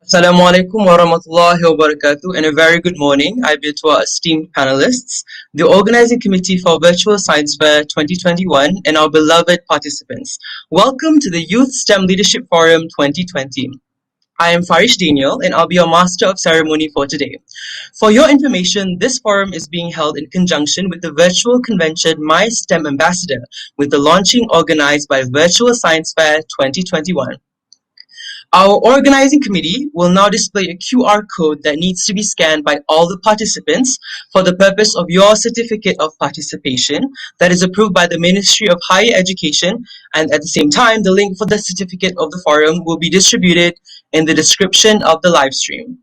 Assalamu alaikum wa rahmatullahi wa barakatuh, and a very good morning, I bid to our esteemed panelists, the Organizing Committee for Virtual Science Fair 2021, and our beloved participants. Welcome to the Youth STEM Leadership Forum 2020. I am Farish Daniel, and I'll be your Master of Ceremony for today. For your information, this forum is being held in conjunction with the virtual convention My STEM Ambassador, with the launching organized by Virtual Science Fair 2021. Our organizing committee will now display a QR code that needs to be scanned by all the participants for the purpose of your certificate of participation that is approved by the Ministry of Higher Education, and at the same time, the link for the certificate of the forum will be distributed in the description of the live stream.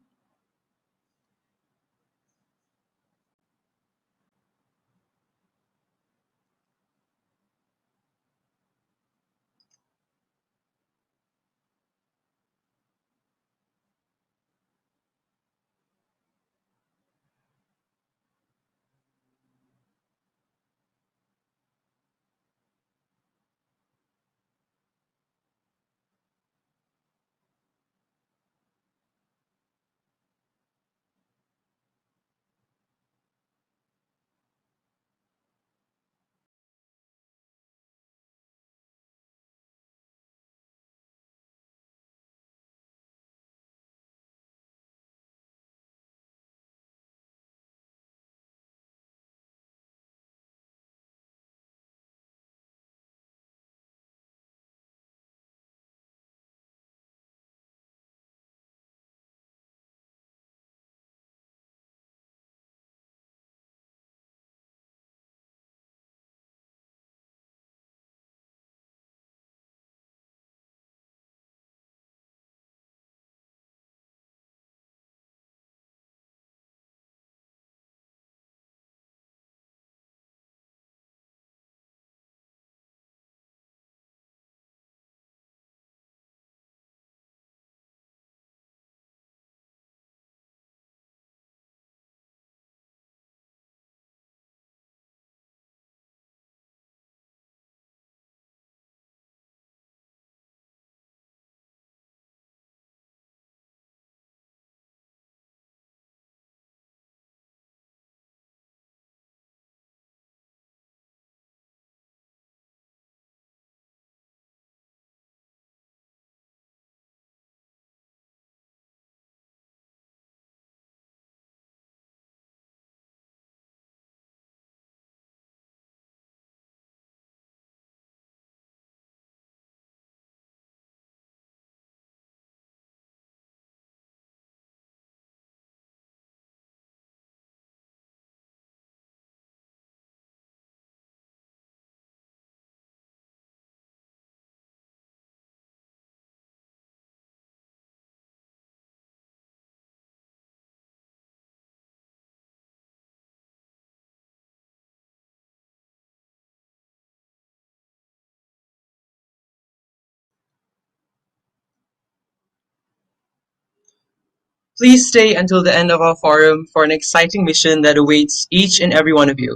Please stay until the end of our forum for an exciting mission that awaits each and every one of you.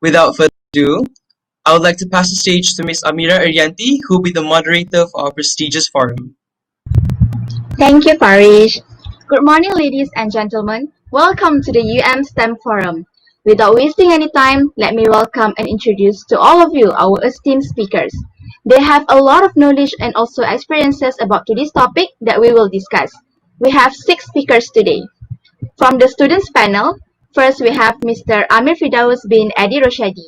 Without further ado, I would like to pass the stage to Ms. Amira Arianti, who will be the moderator for our prestigious forum. Thank you, Parish. Good morning, ladies and gentlemen. Welcome to the STEM Forum. Without wasting any time, let me welcome and introduce to all of you our esteemed speakers. They have a lot of knowledge and also experiences about today's topic that we will discuss. We have 6 speakers today. From the students panel, first we have Mr. Amir Firdaus bin Adi Roshadi.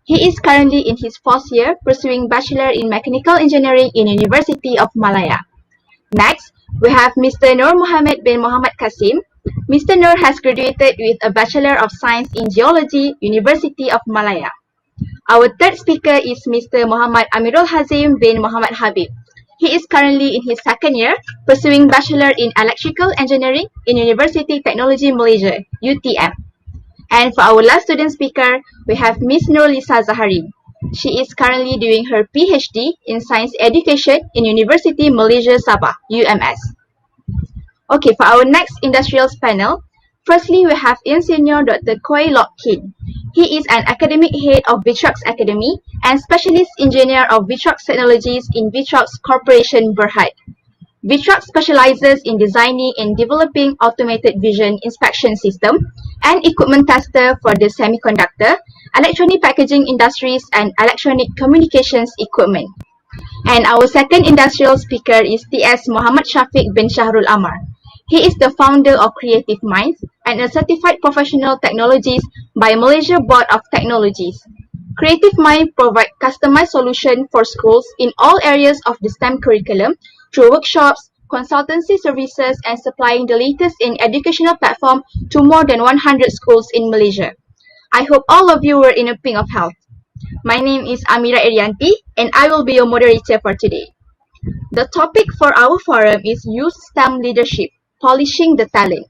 He is currently in his 4th year pursuing Bachelor in Mechanical Engineering in University of Malaya. Next, we have Mr. Nur Muhammad bin Muhammad Kasim. Mr. Nur has graduated with a Bachelor of Science in Geology, University of Malaya. Our third speaker is Mr. Muhammad Amirul Hazim bin Muhammad Habib. He is currently in his 2nd year, pursuing Bachelor in Electrical Engineering in University Technology Malaysia, UTM. And for our last student speaker, we have Ms. Nurlisa Zahari. She is currently doing her PhD in Science Education in University Malaysia Sabah, UMS. Okay, for our next industrials panel, firstly we have Insinyur Dr. Koi Lok Kin. He is an academic head of Vitrox Academy and specialist engineer of Vitrox Technologies in Vitrox Corporation Berhad. VTRUC specializes in designing and developing automated vision inspection system and equipment tester for the semiconductor, electronic packaging industries and electronic communications equipment. And our second industrial speaker is TS Muhammad Shafiq bin Shahrul Amar. He is the founder of Creative Minds and a certified professional technologist by Malaysia Board of Technologies. Creative Mind provides customized solutions for schools in all areas of the STEM curriculum through workshops, consultancy services, and supplying the latest in educational platform to more than 100 schools in Malaysia. I hope all of you were in a pink of health. My name is Amira Irianti and I will be your moderator for today. The topic for our forum is Youth STEM Leadership, Polishing the Talent.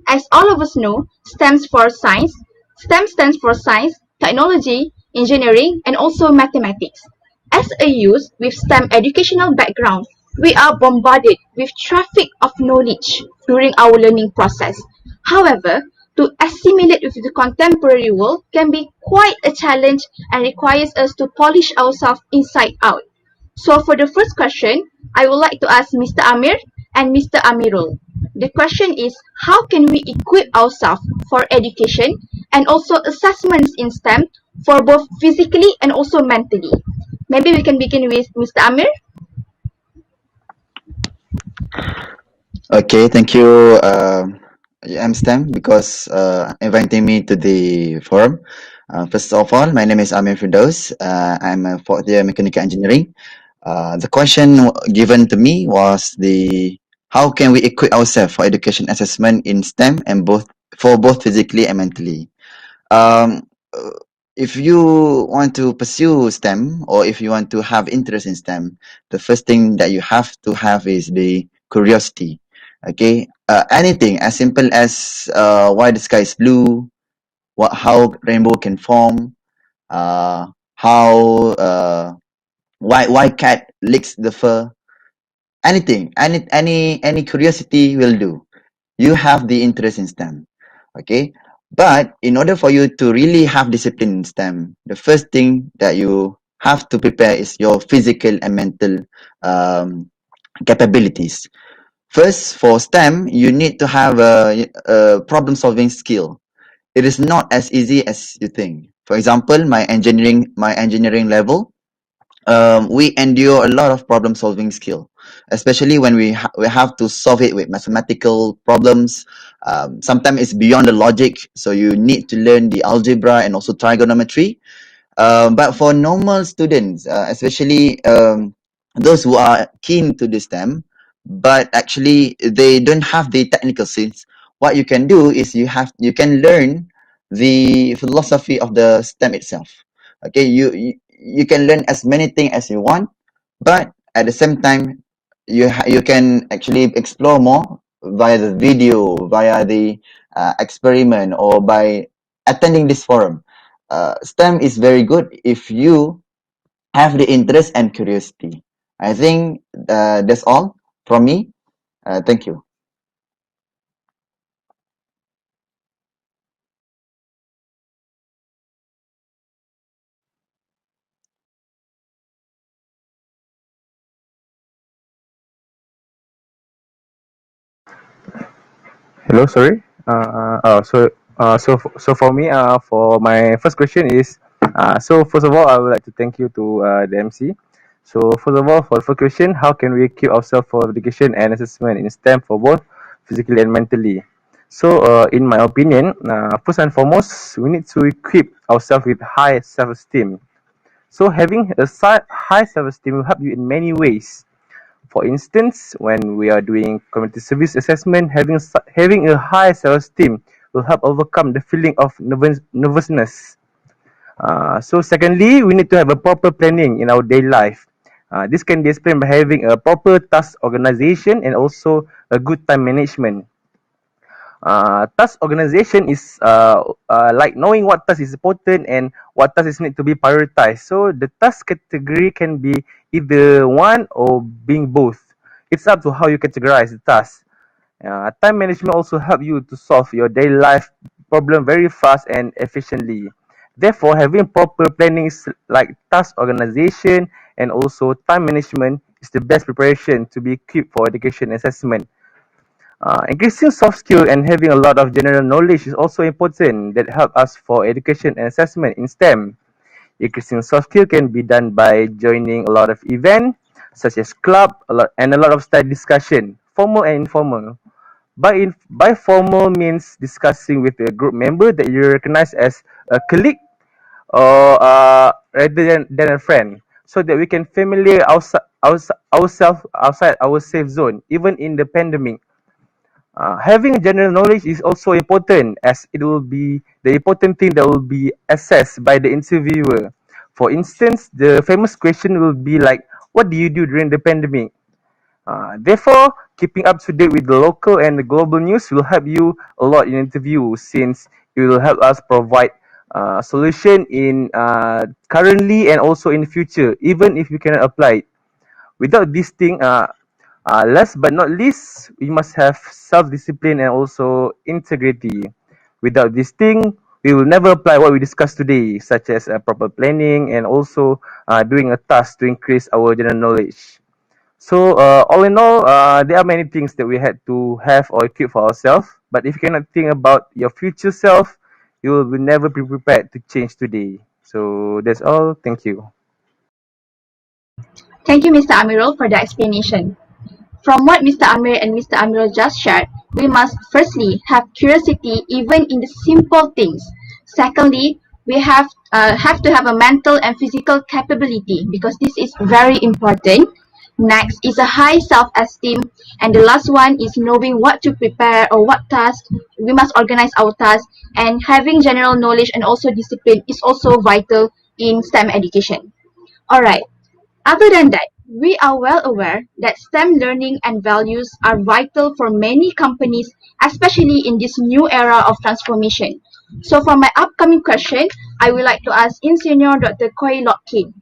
As all of us know, STEM stands for science, technology, engineering, and also mathematics. As a youth with STEM educational background, we are bombarded with traffic of knowledge during our learning process. However, to assimilate with the contemporary world can be quite a challenge and requires us to polish ourselves inside out. So for the first question, I would like to ask Mr. Amir and Mr. Amirul. The question is, how can we equip ourselves for education and also assessments in STEM for both physically and also mentally? Maybe we can begin with Mr. Amir. Okay, thank you, STEM, because inviting me to the forum. First of all, my name is Amir Firdaus. I'm a fourth year mechanical engineering. The question given to me was the how can we equip ourselves for education assessment in STEM and both physically and mentally. Um, uh, if you want to pursue STEM or if you want to have interest in STEM, the first thing that you have to have is the curiosity. Okay, anything as simple as why the sky is blue, how rainbow can form, how why cat licks the fur. Anything, any curiosity will do. You have the interest in STEM. Okay, but in order for you to really have discipline in STEM, the first thing that you have to prepare is your physical and mental um, capabilities. First, for STEM, you need to have a problem solving skill. It is not as easy as you think. For example, my engineering level, we endure a lot of problem solving skill, especially when we have to solve it with mathematical problems. Sometimes it's beyond the logic, so you need to learn the algebra and also trigonometry. But for normal students, especially those who are keen to this STEM, but actually they don't have the technical skills, what you can do is you can learn the philosophy of the STEM itself. Okay, you can learn as many things as you want, but at the same time, you can actually explore more via the video, via the experiment, or by attending this forum. STEM is very good if you have the interest and curiosity. I think that's all from me. Thank you. Hello, sorry. So for me, for my first question is, so first of all, I would like to thank you to the MC. So first of all, for the first question, how can we keep ourselves for education and assessment in STEM for both physically and mentally? So, in my opinion, first and foremost, we need to equip ourselves with high self-esteem. So having a high self-esteem will help you in many ways. For instance, when we are doing community service assessment, having a high self-esteem will help overcome the feeling of nervousness. So secondly, we need to have a proper planning in our daily life. This can be explained by having a proper task organization and also a good time management. Task organization is like knowing what task is important and what tasks need to be prioritized. So the task category can be either one or being both. It's up to how you categorize the task. Time management also help you to solve your daily life problem very fast and efficiently. Therefore, having proper planning like task organization and also time management is the best preparation to be equipped for education assessment. Increasing soft skill and having a lot of general knowledge is also important that help us for education and assessment in STEM. Increasing soft skill can be done by joining a lot of events such as club and a lot of study discussion, formal and informal. By formal means discussing with a group member that you recognize as a colleague or rather than a friend, so that we can familiar ourselves outside our safe zone, even in the pandemic. Having general knowledge is also important, as it will be the important thing that will be assessed by the interviewer. For instance, the famous question will be like, what do you do during the pandemic? Therefore, keeping up to date with the local and the global news will help you a lot in interview, since it will help us provide solution in currently and also in the future, even if you cannot apply it. Without this thing, last but not least, we must have self-discipline and also integrity. Without this thing, we will never apply what we discussed today, such as proper planning and also doing a task to increase our general knowledge. So, all in all, there are many things that we had to have or equip for ourselves. But if you cannot think about your future self, you will never be prepared to change today. So that's all. Thank you. Thank you, Mr. Amirul, for the explanation. From what Mr. Amir and Mr. Amirul just shared, we must firstly have curiosity even in the simple things. Secondly, we have to have a mental and physical capability, because this is very important. Next is a high self-esteem, and the last one is knowing what to prepare or what task we must organize our tasks, and having general knowledge and also discipline is also vital in STEM education. Alright, other than that, we are well aware that STEM learning and values are vital for many companies, especially in this new era of transformation. So for my upcoming question, I would like to ask Insinyur Dr. Koi Lok King.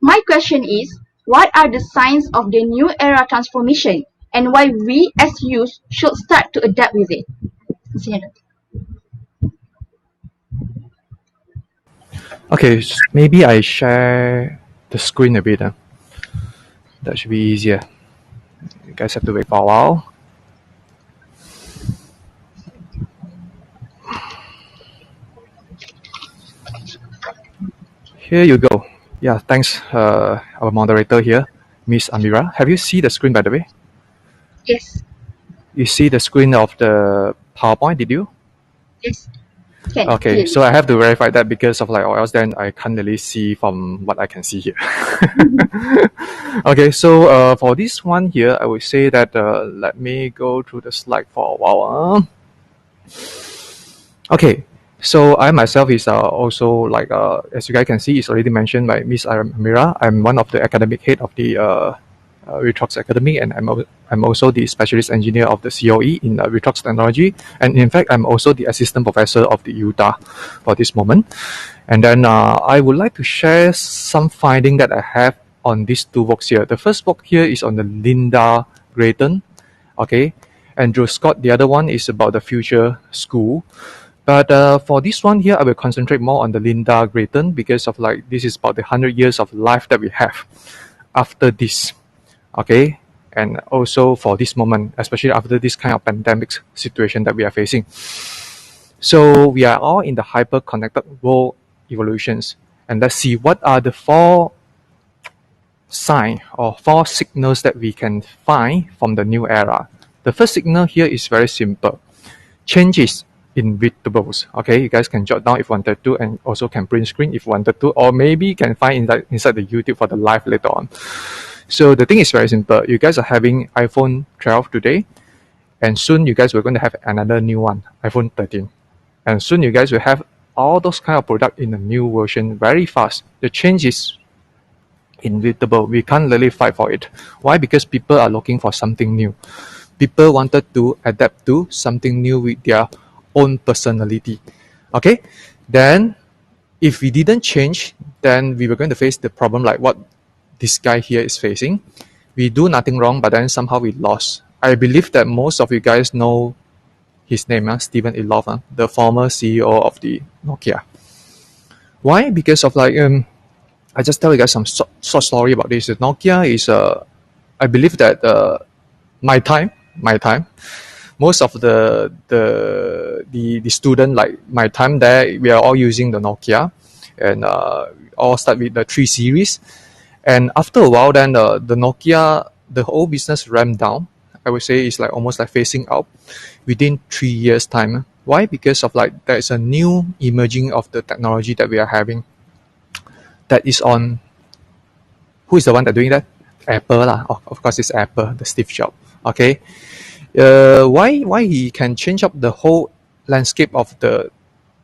My question is, what are the signs of the new era transformation, and why we as youth should start to adapt with it? Insinyur. Okay, maybe I share the screen a bit. That should be easier. You guys have to wait for a while. Here you go. Yeah, thanks, our moderator here, Miss Amira. Have you seen the screen, by the way? Yes, You see the screen of the PowerPoint, did you? yes. Can Okay, clearly. so I have to verify that because of or else then I can't really see from what I can see here. Okay, so for this one here, I would say that let me go through the slide for a while. Okay, so I myself is also as you guys can see, it's already mentioned by Miss Amira. I'm one of the academic head of the Retrox Academy, and I'm also the specialist engineer of the COE in Retrox Technology, and in fact I'm also the assistant professor of the UTA for this moment. And then I would like to share some finding that I have on these two books here. The first book here is on the Linda Grayton, okay, Andrew Scott. The other one is about the future school. But for this one here, I will concentrate more on the Linda Grayton, because of this is about the 100 years of life that we have after this, okay? And also for this moment, especially after this kind of pandemic situation that we are facing. So we are all in the hyper-connected world evolutions. And let's see what are the 4 signs or 4 signals that we can find from the new era. The first signal here is very simple. Changes inevitables. Okay, you guys can jot down if wanted to, and also can print screen if wanted to, or maybe you can find inside the YouTube for the live later on. So the thing is very simple. You guys are having iPhone 12 today, and soon you guys are going to have another new one, iPhone 13. And soon you guys will have all those kind of product in the new version very fast. The change is inevitable. We can't really fight for it. Why? Because people are looking for something new. People wanted to adapt to something new with their own personality. Okay, then if we didn't change, then we were going to face the problem like what this guy here is facing. We do nothing wrong, but then somehow we lost. I believe that most of you guys know his name, Stephen Elop, the former CEO of the Nokia. Why? Because of I just tell you guys some short story about this. Nokia is I believe that my time, most of the student, like my time there, we are all using the Nokia, and all start with the 3 series. And after a while, then the Nokia, the whole business ramped down. I would say it's like almost like phasing out within 3 years time. Why? Because of like there's a new emerging of the technology that we are having, that is on. Who is the one that doing that? Apple lah. Of course, it's Apple, the Steve Jobs. Okay. Why he can change up the whole landscape of the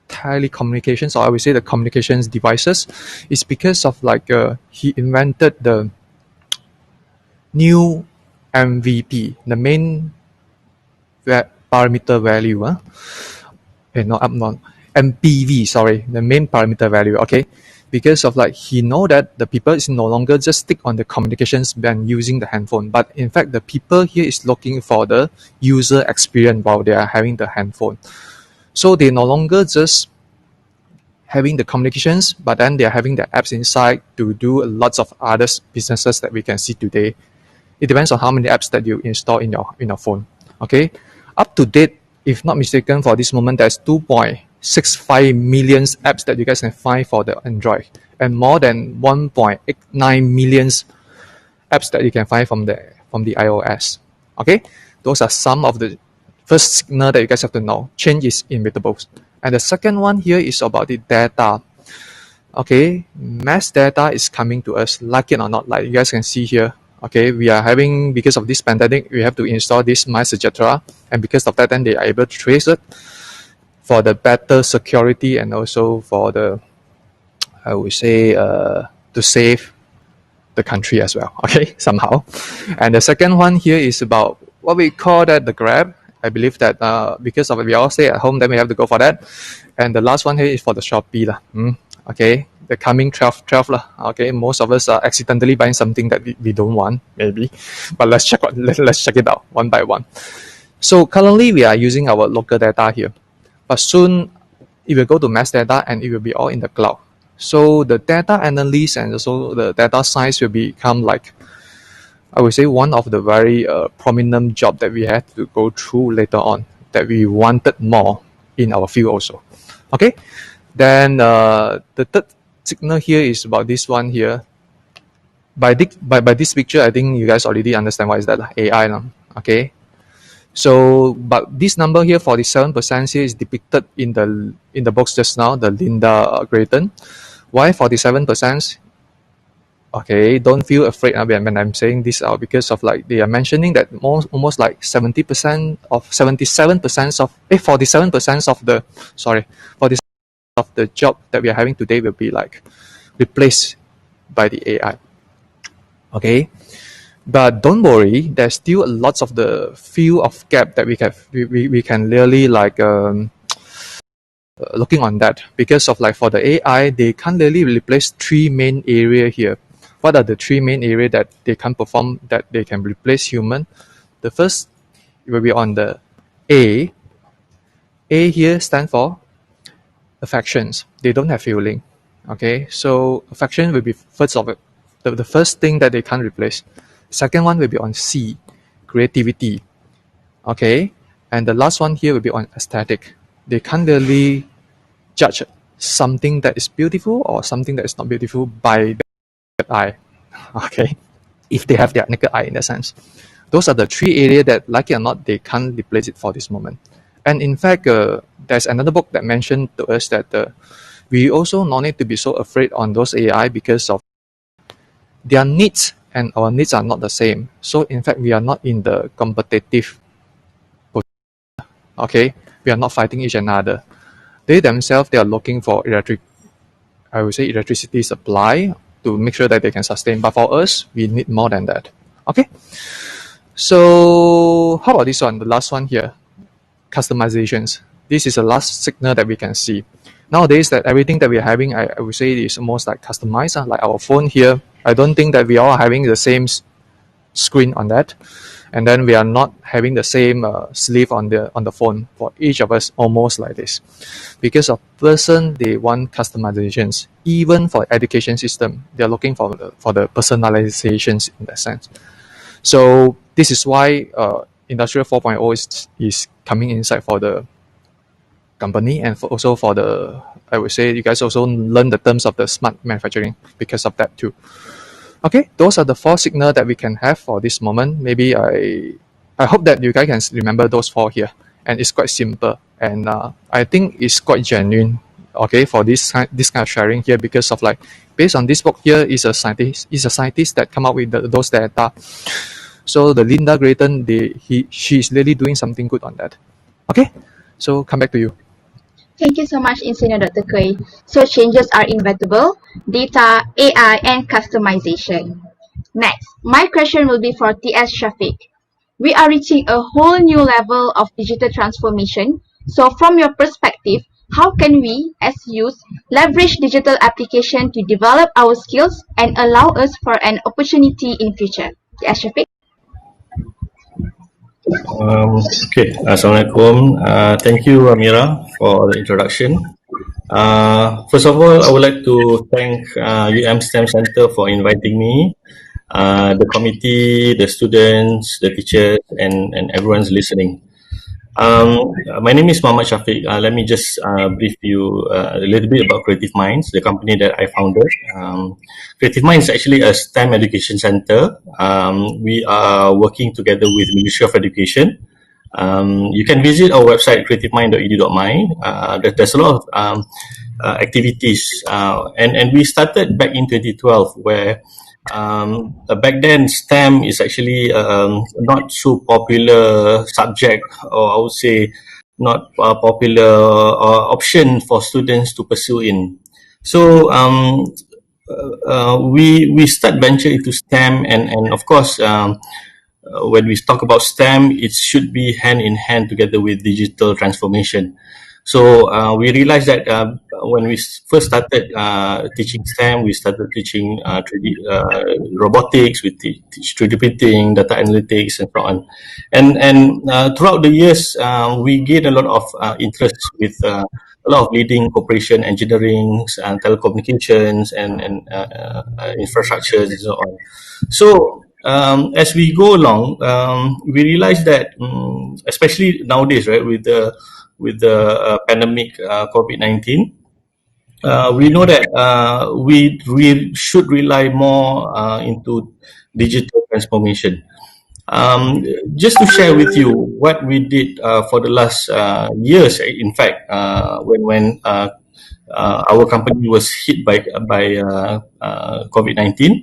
telecommunications, or I would say the communications devices, is because of like he invented the new MVP, the main parameter value. MPV, sorry, the main parameter value. Okay, because of like he know that the people is no longer just stick on the communications when using the handphone, but in fact the people here is looking for the user experience while they are having the handphone. So they no longer just having the communications, but then they are having the apps inside to do lots of other businesses that we can see today. It depends on how many apps that you install in your phone. Okay, up to date, if not mistaken, for this moment, there's 2.65 million apps that you guys can find for the Android, and more than 1.89 million apps that you can find from the iOS. Okay, those are some of the first signal that you guys have to know. Change is inevitable. And the second one here is about the data. Okay, mass data is coming to us, like it or not, like you guys can see here. Okay, we are having, because of this pandemic, we have to install this MySejahtera, and because of that, then they are able to trace it for the better security, and also for the, I would say, to save the country as well. Okay, somehow. And the second one here is about what we call that the Grab. I believe that because of it, we all stay at home, then we have to go for that. And the last one here is for the Shopee lah. Okay, the coming 12 lah. Okay, most of us are accidentally buying something that we don't want, maybe, but let's check it out one by one. So currently we are using our local data here, but soon it will go to mass data and it will be all in the cloud. So the data analyst and also the data science will become like, I would say, one of the very prominent job that we had to go through later on, that we wanted more in our field also. Okay, then the third signal here is about this one here. By this picture, I think you guys already understand what is that AI now. Okay, so but this number here, 47% here, is depicted in the box just now, the Linda Creighton. Why 47%? Okay, don't feel afraid when I'm saying this out, because of like they are mentioning that almost like 70% of 77% of 47% of the 40% of the job that we are having today will be like replaced by the AI. Okay, but don't worry, there's still lots of the field of gap that we can really like looking on that, because of like for the AI, they can't really replace 3 main area here. What are the 3 main areas that they can perform, that they can replace human? The first will be on the A. A here stands for affections. They don't have feeling. Okay, so affection will be first of it, the first thing that they can't replace. Second one will be on C, creativity. Okay, and the last one here will be on aesthetic. They can't really judge something that is beautiful or something that is not beautiful by eye. Okay, if they have their naked eye in that sense. Those are the 3 areas that, like it or not, they can't replace it for this moment. And in fact, there's another book that mentioned to us that we also no need to be so afraid on those AI, because of their needs and our needs are not the same. So in fact, we are not in the competitive position. Okay, we are not fighting each another. They themselves, they are looking for electricity supply to make sure that they can sustain. But for us, we need more than that. Okay, so how about this one, the last one here, customizations. This is the last signal that we can see. Nowadays, that everything that we are having, I would say, is almost like customized. Like our phone here, I don't think that we are having the same screen on that, and then we are not having the same sleeve on the phone for each of us, almost like this. Because of person, they want customizations. Even for education system, they are looking for the personalizations in that sense. So this is why Industrial 4.0 is coming inside for the company, and also for the, I would say you guys also learn the terms of the smart manufacturing because of that too. Okay, those are the 4 signals that we can have for this moment. Maybe I hope that you guys can remember those 4 here, and it's quite simple, and I think it's quite genuine. Okay, for this kind of sharing here, because of like based on this book here is a scientist that come up with those data. So the Linda Grayton, she is really doing something good on that. Okay, so come back to you. Thank you so much, Insinyur Dr. Kui. So changes are inevitable, data, AI, and customization. Next, my question will be for TS Shafiq. We are reaching a whole new level of digital transformation. So from your perspective, how can we, as youth, leverage digital application to develop our skills and allow us for an opportunity in future? TS Shafiq? Okay, Assalamualaikum. Thank you, Amira, for the introduction. First of all, I would like to thank STEM Center for inviting me, the committee, the students, the teachers, and everyone's listening. My name is Muhammad Shafiq. Let me just brief you a little bit about Creative Minds, the company that I founded. Creative Minds is actually a STEM education center. We are working together with Ministry of Education. You can visit our website, creativemind.edu.my. There's a lot of activities, and we started back in 2012, where back then STEM is actually not so popular subject, or I would say not a popular option for students to pursue in. So we start venture into STEM, and of course when we talk about STEM, it should be hand in hand together with digital transformation. So we realized that when we first started teaching STEM, we started teaching robotics, we teach 3D printing, data analytics, and so on. And throughout the years, we gained a lot of interest with a lot of leading corporation, engineering, and telecommunications, and infrastructures, and so on. So as we go along, we realize that, especially nowadays, right, with the pandemic, COVID-19, we know that we should rely more into digital transformation. Just to share with you what we did for the last years, in fact, when our company was hit by COVID-19,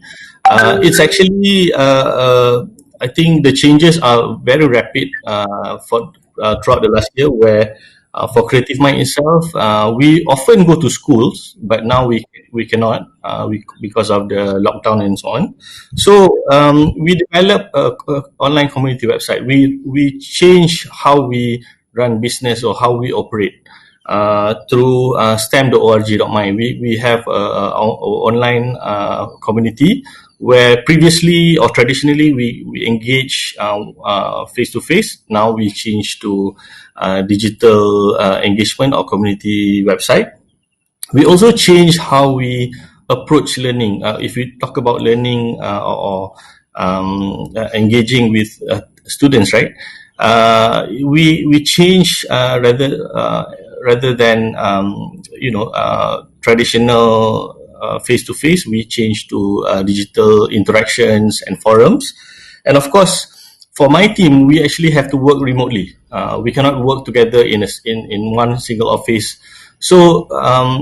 it's actually I think the changes are very rapid throughout the last year, where for Creative Mind itself, we often go to schools, but now we cannot because of the lockdown and so on. So we developed a online community website. We change how we run business or how we operate through stem.org.my. We have an online community where previously or traditionally we engage face to face. Now we change to digital engagement or community website. We also change how we approach learning. If we talk about learning or engaging with students, right? We change rather than traditional face-to-face, we change to digital interactions and forums. And of course, for my team, we actually have to work remotely. We cannot work together in one single office. So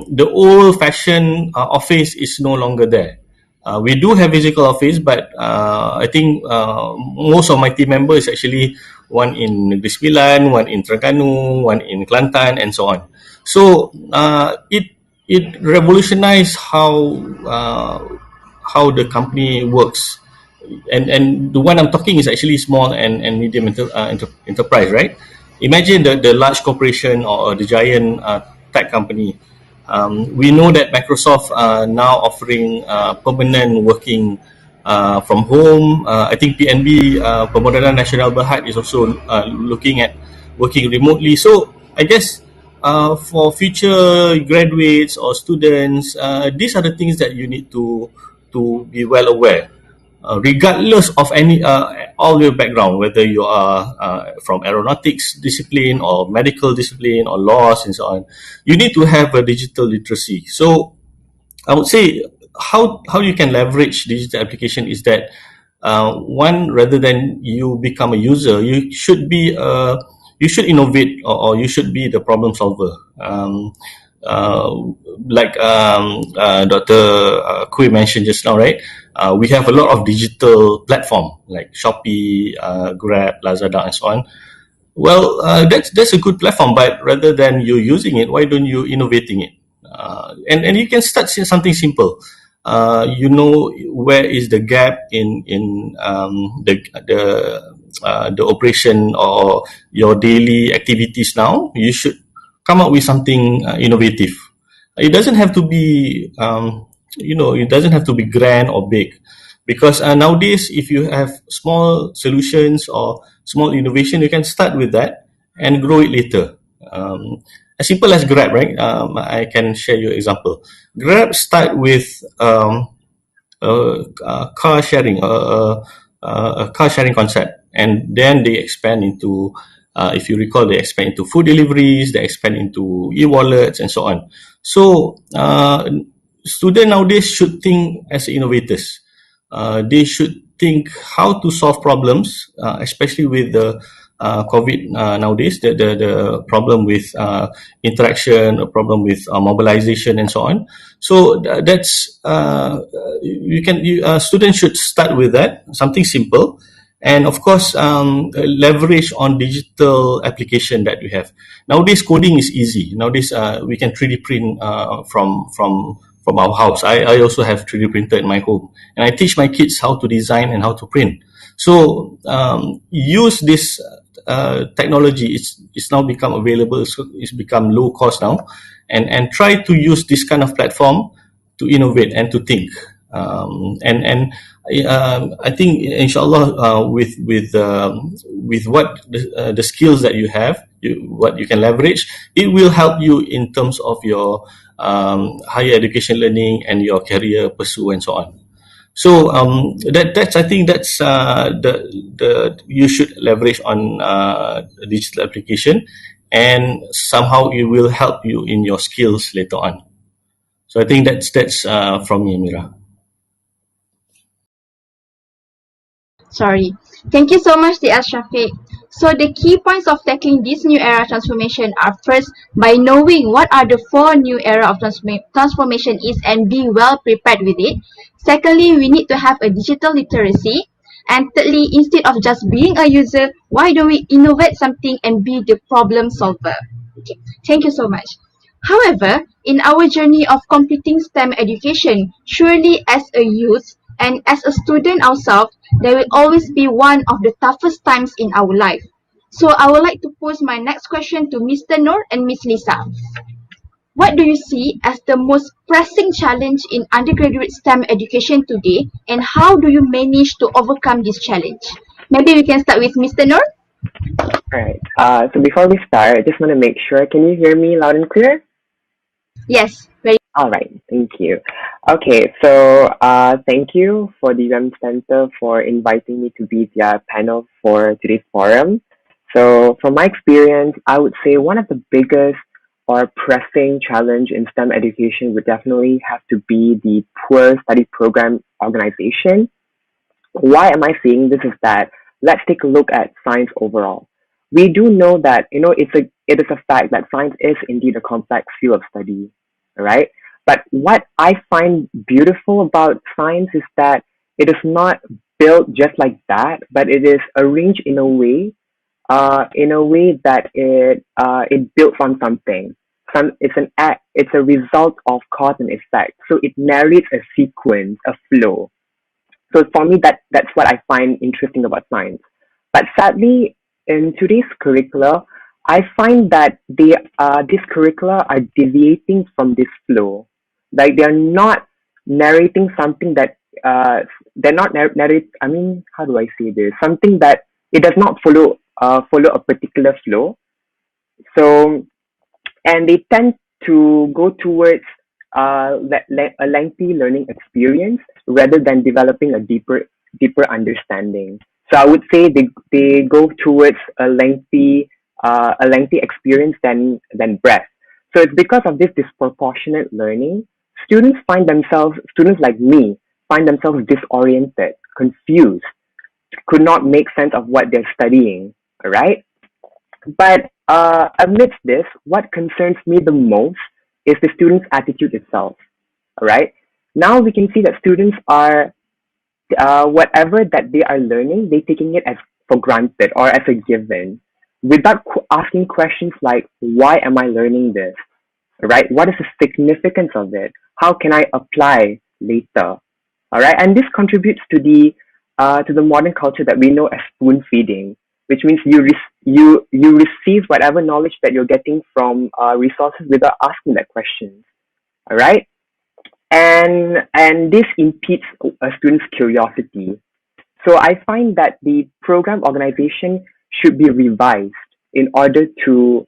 the old-fashioned office is no longer there. We do have physical office, but I think most of my team members actually one in Negeri Sembilan, one in Terengganu, one in Kelantan, and so on. So it revolutionized how the company works, and the one I'm talking is actually small and medium enterprise, right? Imagine the large corporation or the giant tech company. We know that Microsoft are now offering permanent working from home. I think PNB, Pemodaran Nasional Berhad, is also looking at working remotely. So I guess for future graduates or students, these are the things that you need to be well aware. regardless of any all your background, whether you are from aeronautics discipline or medical discipline or laws and so on, you need to have a digital literacy. So I would say how you can leverage digital application is that one, rather than you become a user, you should innovate, or you should be the problem solver. Uh, like Dr. Kui mentioned just now, right? We have a lot of digital platform like Shopee, Grab, Lazada, and so on. Well, that's a good platform, but rather than you using it, why don't you innovating it? And you can start something simple. You know where is the gap in the operation or your daily activities now. You should come up with something innovative. It doesn't have to be it doesn't have to be grand or big, because nowadays if you have small solutions or small innovation, you can start with that and grow it later. As simple as Grab, right? I can share you an example. Grab start with car sharing, a car sharing concept, and then they expand into, if you recall, they expand into food deliveries, they expand into e-wallets, and so on. So students nowadays should think as innovators. They should think how to solve problems, especially with the COVID nowadays, the problem with interaction, a problem with mobilization, and so on. So that's students should start with that, something simple, and of course leverage on digital application that we have nowadays. Coding is easy nowadays. We can 3D print from our house. I also have 3D printer in my home, and I teach my kids how to design and how to print. So use this technology. It's now become available. It's become low cost now, and try to use this kind of platform to innovate and to think. I think, inshallah, with what the skills that you have, what you can leverage, it will help you in terms of your higher education learning and your career pursuit and so on. So that's I think that's the you should leverage on digital application, and somehow it will help you in your skills later on. So I think that's from me, Mira. Sorry. Thank you so much, D.S. Shafiq. So the key points of tackling this new era transformation are: first, by knowing what are the 4 new era of transformation is and be well prepared with it. Secondly, we need to have a digital literacy. And thirdly, instead of just being a user, why don't we innovate something and be the problem solver? Okay, thank you so much. However, in our journey of completing STEM education, surely as a youth and as a student ourselves, there will always be one of the toughest times in our life. So I would like to pose my next question to Mr. Noor and Miss Lisa. What do you see as the most pressing challenge in undergraduate STEM education today, and how do you manage to overcome this challenge? Maybe we can start with Mr. Noor. Alright. So before we start, I just want to make sure, can you hear me loud and clear? Yes, very. All right, thank you. Okay, so thank you for the UM Center for inviting me to be their panel for today's forum. So from my experience, I would say one of the biggest or pressing challenge in STEM education would definitely have to be the poor study program organization. Why am I saying this is that let's take a look at science overall. We do know that it is a fact that science is indeed a complex field of study, right? But what I find beautiful about science is that it is not built just like that, but it is arranged in a way that it builds on something. It's a result of cause and effect. So it narrates a sequence, a flow. So for me, that's what I find interesting about science. But sadly, in today's curricula, I find that these curricula are deviating from this flow. Like they're not narrating something that they're not narrate. I mean, how do I say this? Something that it does not follow a particular flow. So, and they tend to go towards a lengthy learning experience rather than developing a deeper deeper understanding. So I would say they go towards a lengthy experience than breadth. So it's because of this disproportionate learning, students like me find themselves disoriented, confused, could not make sense of what they're studying. All right. But amidst this, what concerns me the most is the student's attitude itself. All right. Now we can see that students are whatever that they are learning, they're taking it as for granted or as a given, without asking questions like, "Why am I learning this? Right? What is the significance of it? How can I apply later?" All right, and this contributes to the modern culture that we know as spoon feeding, which means you receive whatever knowledge that you're getting from resources without asking that question. All right, and this impedes a student's curiosity. So I find that the program organization should be revised in order to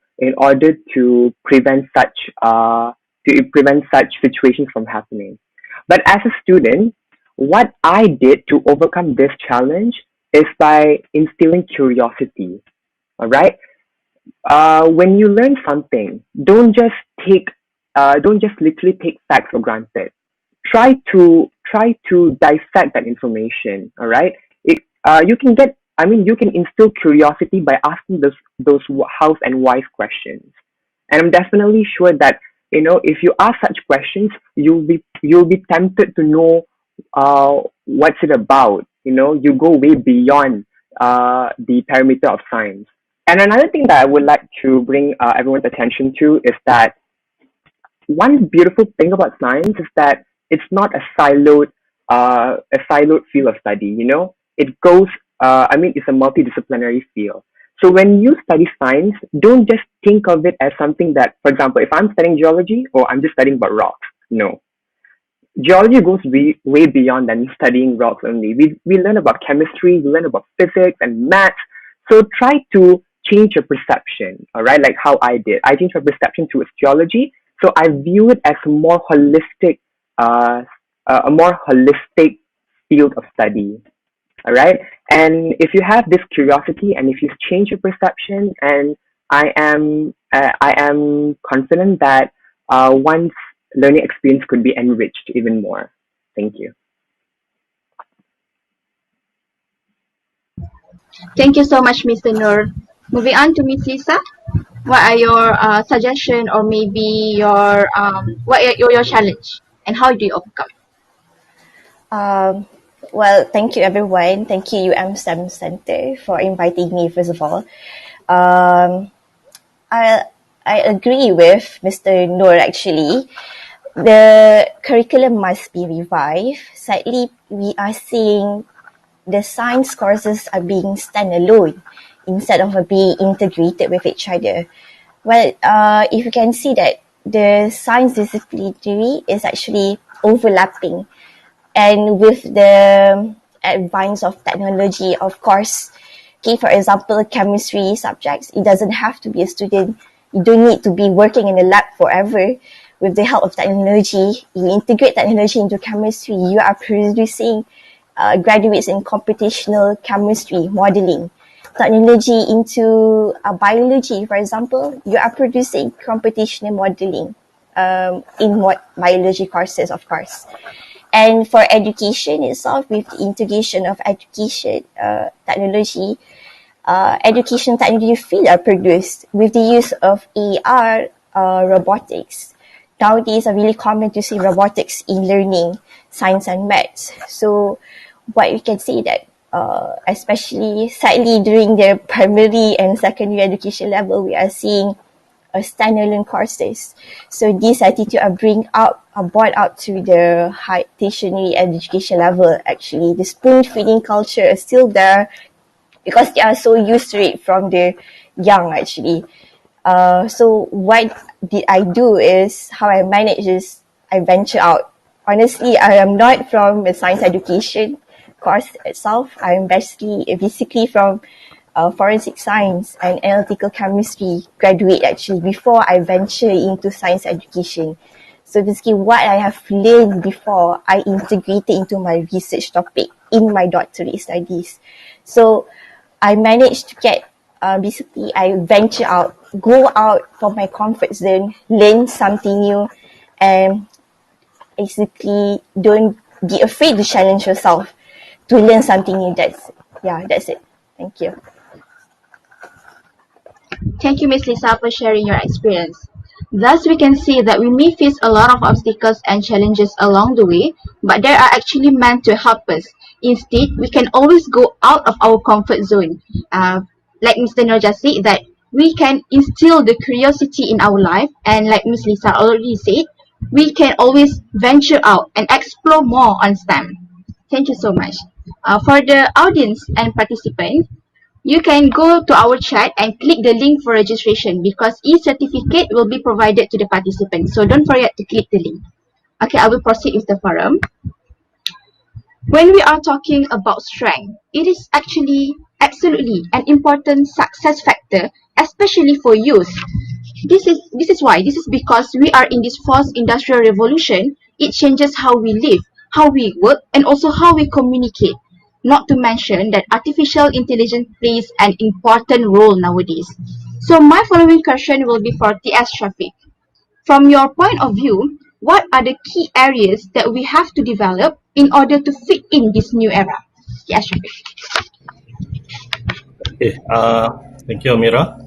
prevent such situations from happening. But as a student, what I did to overcome this challenge is by instilling curiosity. All right. When you learn something, don't just literally take facts for granted. Try to dissect that information. All right. You can instill curiosity by asking those hows and whys questions. And I'm definitely sure that if you ask such questions, you'll be tempted to know what's it about. You go way beyond the perimeter of science. And another thing that I would like to bring everyone's attention to is that one beautiful thing about science is that it's not a siloed field of study. It goes. It's a multidisciplinary field. So when you study science, don't just think of it as something that, for example, if I'm studying geology, or I'm just studying about rocks. No, geology goes way beyond than studying rocks only. We learn about chemistry, we learn about physics and maths. So try to change your perception, all right? Like how I did. I changed my perception towards geology. So I view it as a more holistic field of study. All right. And if you have this curiosity and if you change your perception, and I am confident that one's learning experience could be enriched even more. Thank you. Thank you so much, Mr. Noor. Moving on to Ms. Lisa. What are your suggestion, or maybe what are your challenge, and how do you overcome? Well, thank you everyone. Thank you STEM Center for inviting me, first of all. Um, I agree with Mr. Noor actually. The curriculum must be revived. Sadly, we are seeing the science courses are being standalone instead of being integrated with each other. Well, if you can see that the science disciplinary is actually overlapping, and with the advance of technology, of course, okay, for example, chemistry subjects, it doesn't have to be a student. You don't need to be working in a lab forever. With the help of technology, you integrate technology into chemistry, you are producing graduates in computational chemistry modeling. Technology into biology, for example, you are producing computational modeling in biology courses, of course. And for education itself, with the integration of education technology, education technology field are produced with the use of AR, robotics. Nowadays, it's really common to see robotics in learning science and maths. So what we can say that especially sadly during the primary and secondary education level, we are seeing standalone courses. So this attitude are brought out to the high tertiary education level. Actually, the spoon feeding culture is still there because they are so used to it from the young actually. So what did I do is how I manage is I venture out. Honestly, I am not from a science education course itself. I'm basically from forensic science and analytical chemistry graduate actually before I venture into science education. So basically what I have learned before, I integrated into my research topic. in my doctorate studies. So I managed to get, basically I venture out, go out from my comfort zone, learn something new, and basically don't be afraid to challenge yourself to learn something new. That's it. Thank you. Thank you, Ms. Lisa, for sharing your experience. Thus, we can see that we may face a lot of obstacles and challenges along the way, but they are actually meant to help us. Instead, we can always go out of our comfort zone. Like Mr. Nur just said, that we can instill the curiosity in our life, and like Ms. Lisa already said, we can always venture out and explore more on STEM. Thank you so much. For the audience and participants, you can go to our chat and click the link for registration because e-certificate will be provided to the participants. So don't forget to click the link. Okay, I will proceed with the forum. When we are talking about strength, it is actually absolutely an important success factor, especially for youth. This is why. This is because we are in this fourth industrial revolution. It changes how we live, how we work, and also how we communicate. Not to mention that artificial intelligence plays an important role nowadays. So my following question will be for TS Shafiq. From your point of view, what are the key areas that we have to develop in order to fit in this new era? TS Shafiq. Okay, thank you, Amira.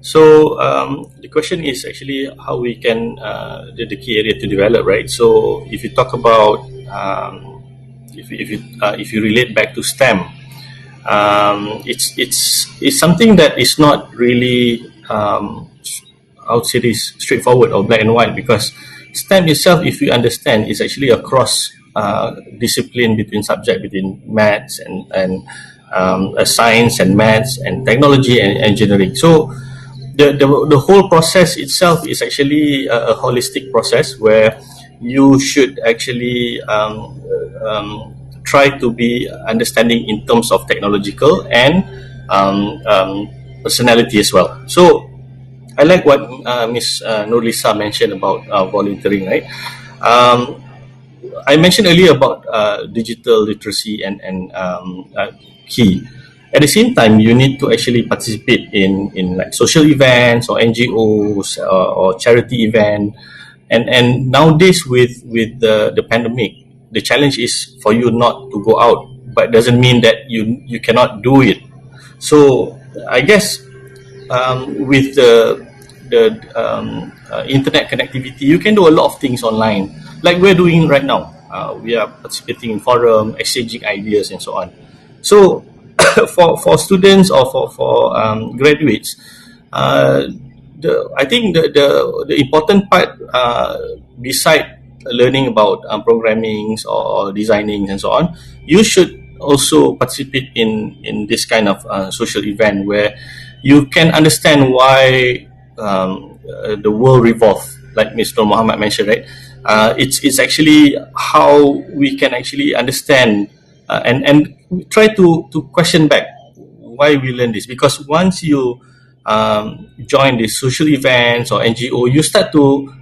So the question is actually how we can the key area to develop, right? So if you talk about if you relate back to STEM, it's something that is not really I would say this straightforward or black and white, because STEM itself, if you understand, is actually a cross discipline between subject between maths and science and maths and technology and engineering. So the whole process itself is actually a holistic process where you should actually try to be understanding in terms of technological and personality as well. So I like what Ms. Nurlisa mentioned about volunteering, right? I mentioned earlier about digital literacy and key. At the same time, you need to actually participate in like social events or NGOs or charity event. And nowadays with the pandemic, the challenge is for you not to go out, but doesn't mean that you cannot do it. So I guess with the internet connectivity, you can do a lot of things online, like we're doing right now. We are participating in forum, exchanging ideas, and so on. So for students or for graduates, I think the important part, beside learning about programming or designing and so on, you should also participate in this kind of social event where you can understand why the world revolves, like Mr. Muhammad mentioned, right? It's actually how we can actually understand and try to question back why we learn this. Because once you join these social events or NGO, you start to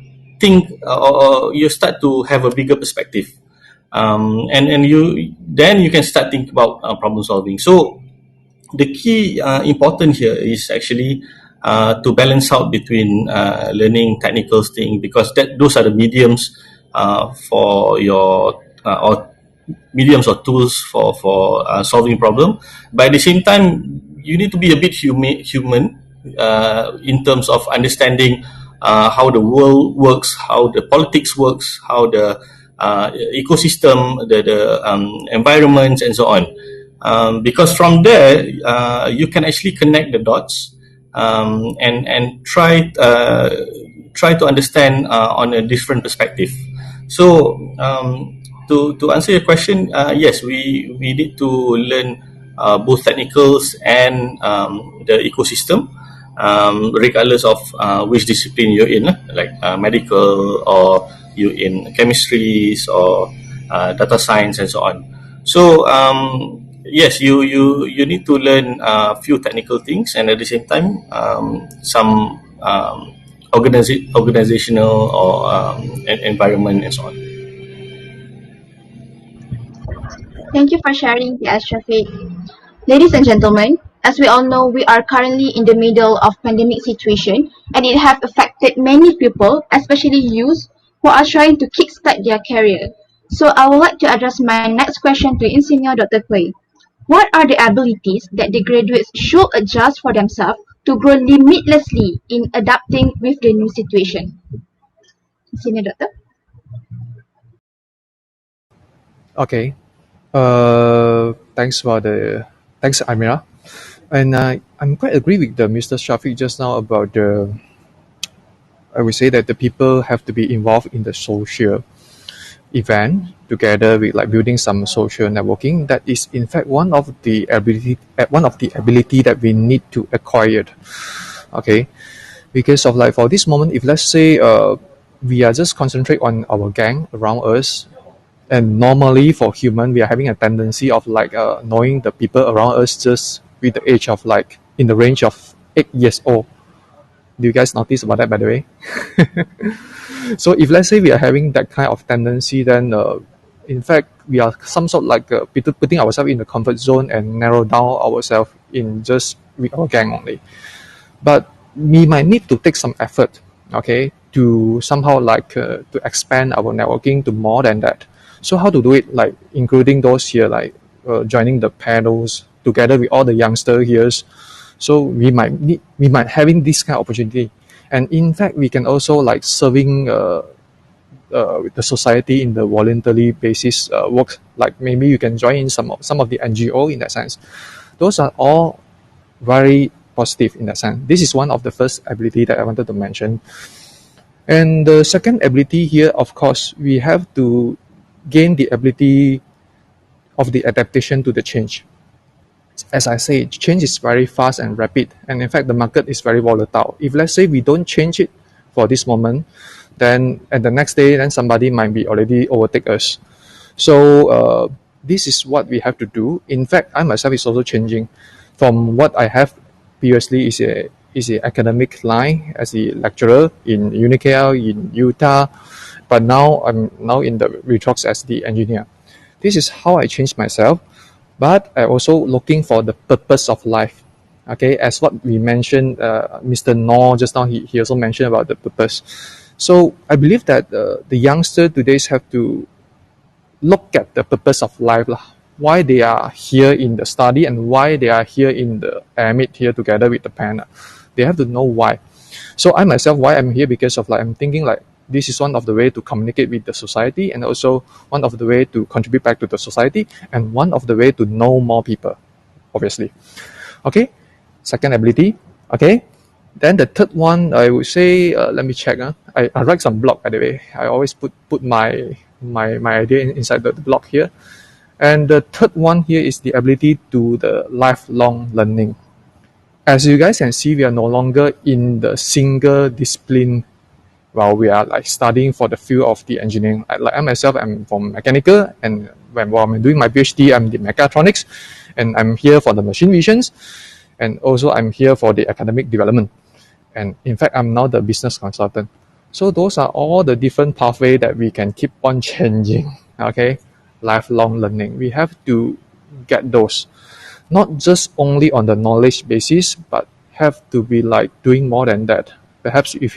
think or you start to have a bigger perspective, and you can start think about problem solving. So the key important here is actually to balance out between learning technical things, because those are the mediums for your or mediums or tools for solving problem. But at the same time, you need to be a bit human in terms of understanding how the world works, how the politics works, how the ecosystem, the environments, and so on. Because from there, you can actually connect the dots and try to understand on a different perspective. So to answer your question, yes, we need to learn both technicals and the ecosystem, regardless of which discipline you're in, like medical, or you in chemistries or data science and so on. So yes, you need to learn a few technical things, and at the same time some organizational or environment and so on. Thank you for sharing the Shafiq. Ladies and gentlemen, as we all know, we are currently in the middle of pandemic situation and it have affected many people, especially youth, who are trying to kickstart their career. So I would like to address my next question to Insigne Dr. Kui. What are the abilities that the graduates should adjust for themselves to grow limitlessly in adapting with the new situation? Insigne Dr. Okay. Thanks, Amira. And I'm quite agree with the Mr. Shafiq just now about I would say that the people have to be involved in the social event together with like building some social networking. That is in fact one of the ability that we need to acquire. Okay, because of like for this moment, if let's say we are just concentrate on our gang around us, and normally for human we are having a tendency of like knowing the people around us just with the age of like in the range of 8 years old. Do you guys notice about that, by the way? So if let's say we are having that kind of tendency, then in fact we are some sort like putting ourselves in the comfort zone and narrow down ourselves in just with our gang only. But we might need to take some effort, okay, to somehow like to expand our networking to more than that. So how to do it? Like including those here, like joining the panels together with all the youngsters here. So we might having this kind of opportunity, and in fact we can also like serving with the society in the voluntary basis work. Like maybe you can join in some of the NGO in that sense. Those are all very positive in that sense. This is one of the first ability that I wanted to mention. And the second ability here, of course, we have to gain the ability of the adaptation to the change. As I say, change is very fast and rapid, and in fact, the market is very volatile. If let's say we don't change it for this moment, then at the next day, then somebody might be already overtake us. So this is what we have to do. In fact, I myself is also changing from what I have previously is a academic line as a lecturer in UNICAL in Utah, but now I'm now in the Retrox as the engineer. This is how I changed myself, but I also looking for the purpose of life. Okay, as what we mentioned, Mr. Noor just now, he also mentioned about the purpose. So I believe that the youngster today have to look at the purpose of life, why they are here in the study and why they are here in the AMIT here together with the panel. They have to know why. So I myself, why I'm here, because of like I'm thinking like this is one of the way to communicate with the society, and also one of the way to contribute back to the society, and one of the way to know more people, obviously. Okay, second ability. Okay, then the third one, I would say, let me check. I write some blog, by the way. I always put my idea inside the blog here. And the third one here is the ability to the lifelong learning. As you guys can see, we are no longer in the single discipline while we are like studying for the field of the engineering. Like I myself, I'm from mechanical, and while I'm doing my PhD, I'm the mechatronics, and I'm here for the machine visions, and also I'm here for the academic development. And in fact, I'm now the business consultant. So those are all the different pathways that we can keep on changing. Okay, lifelong learning. We have to get those, not just only on the knowledge basis, but have to be like doing more than that. Perhaps if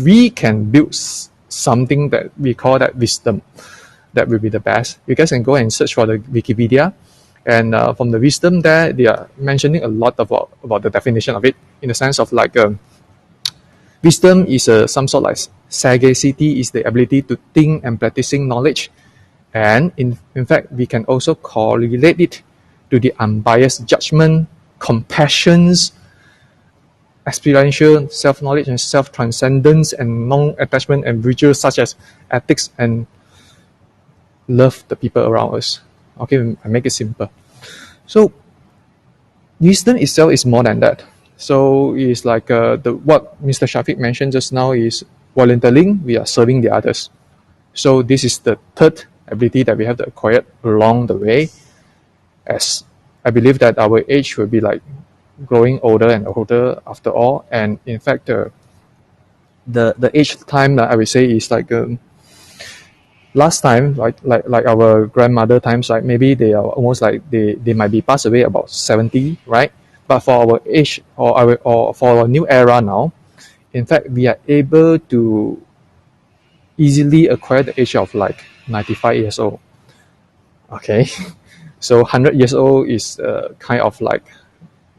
we can build something that we call that wisdom, that will be the best. You guys can go and search for the Wikipedia, and from the wisdom there, they are mentioning a lot about the definition of it, in the sense of like wisdom is some sort like sagacity is the ability to think and practicing knowledge, and in fact we can also correlate it to the unbiased judgment, compassions, experiential self-knowledge and self-transcendence, and non-attachment and virtues such as ethics and love the people around us. Okay, I make it simple. So wisdom itself is more than that. So it's like what Mr. Shafiq mentioned just now is volunteering, we are serving the others. So this is the third ability that we have to acquire along the way, as I believe that our age will be like growing older and older after all, and in fact the age time I would say is like last time, like our grandmother times, right? Maybe they are almost like they might be passed away about 70, right? But for our age or for our new era now, in fact, we are able to easily acquire the age of like 95 years old. Okay, so 100 years old is kind of like,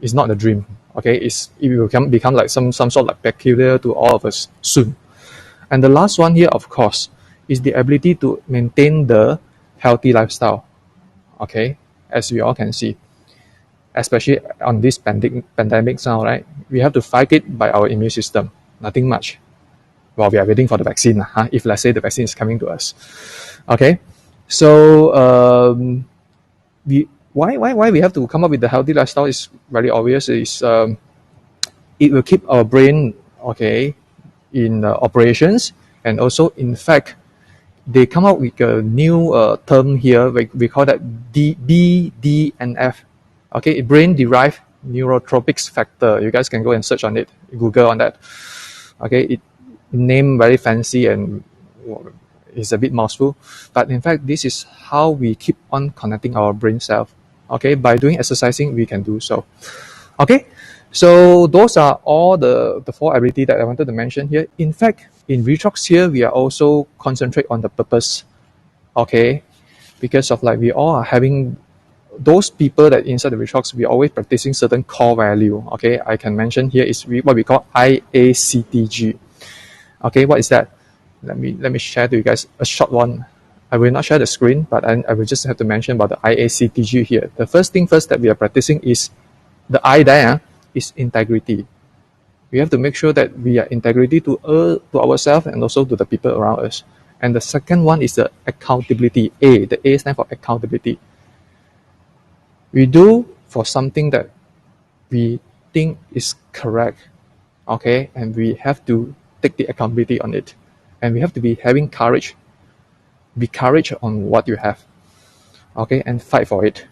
it's not a dream. Okay, it will become like some sort of like peculiar to all of us soon. And the last one here, of course, is the ability to maintain the healthy lifestyle. Okay, as we all can see, especially on this pandemic now, right? We have to fight it by our immune system. Nothing much. While we are waiting for the vaccine, if let's say the vaccine is coming to us. Okay, so why we have to come up with the healthy lifestyle is very obvious. Is it will keep our brain okay in operations, and also in fact they come up with a new term here. We call that BDNF. Okay, brain derived neurotropics factor. You guys can go and search on it, Google on that. Okay, it name very fancy and it's a bit mouthful, but in fact this is how we keep on connecting our brain self. Okay, by doing exercising we can do so. Okay, so those are all the four ability that I wanted to mention here. In fact, in Retrox here we are also concentrate on the purpose. Okay, because of like we all are having those people that inside the Retrox, we are always practicing certain core value. Okay, I can mention here is what we call IACTG. Okay, what is that? Let me share to you guys a short one. I will not share the screen, but I will just have to mention about the IACTG here. The first thing first that we are practicing is the I there is integrity. We have to make sure that we are integrity to ourselves and also to the people around us. And the second one is the accountability. A. The A stands for accountability. We do for something that we think is correct, okay, and we have to take the accountability on it, and we have to be having courage. Be courage on what you have, okay, and fight for it.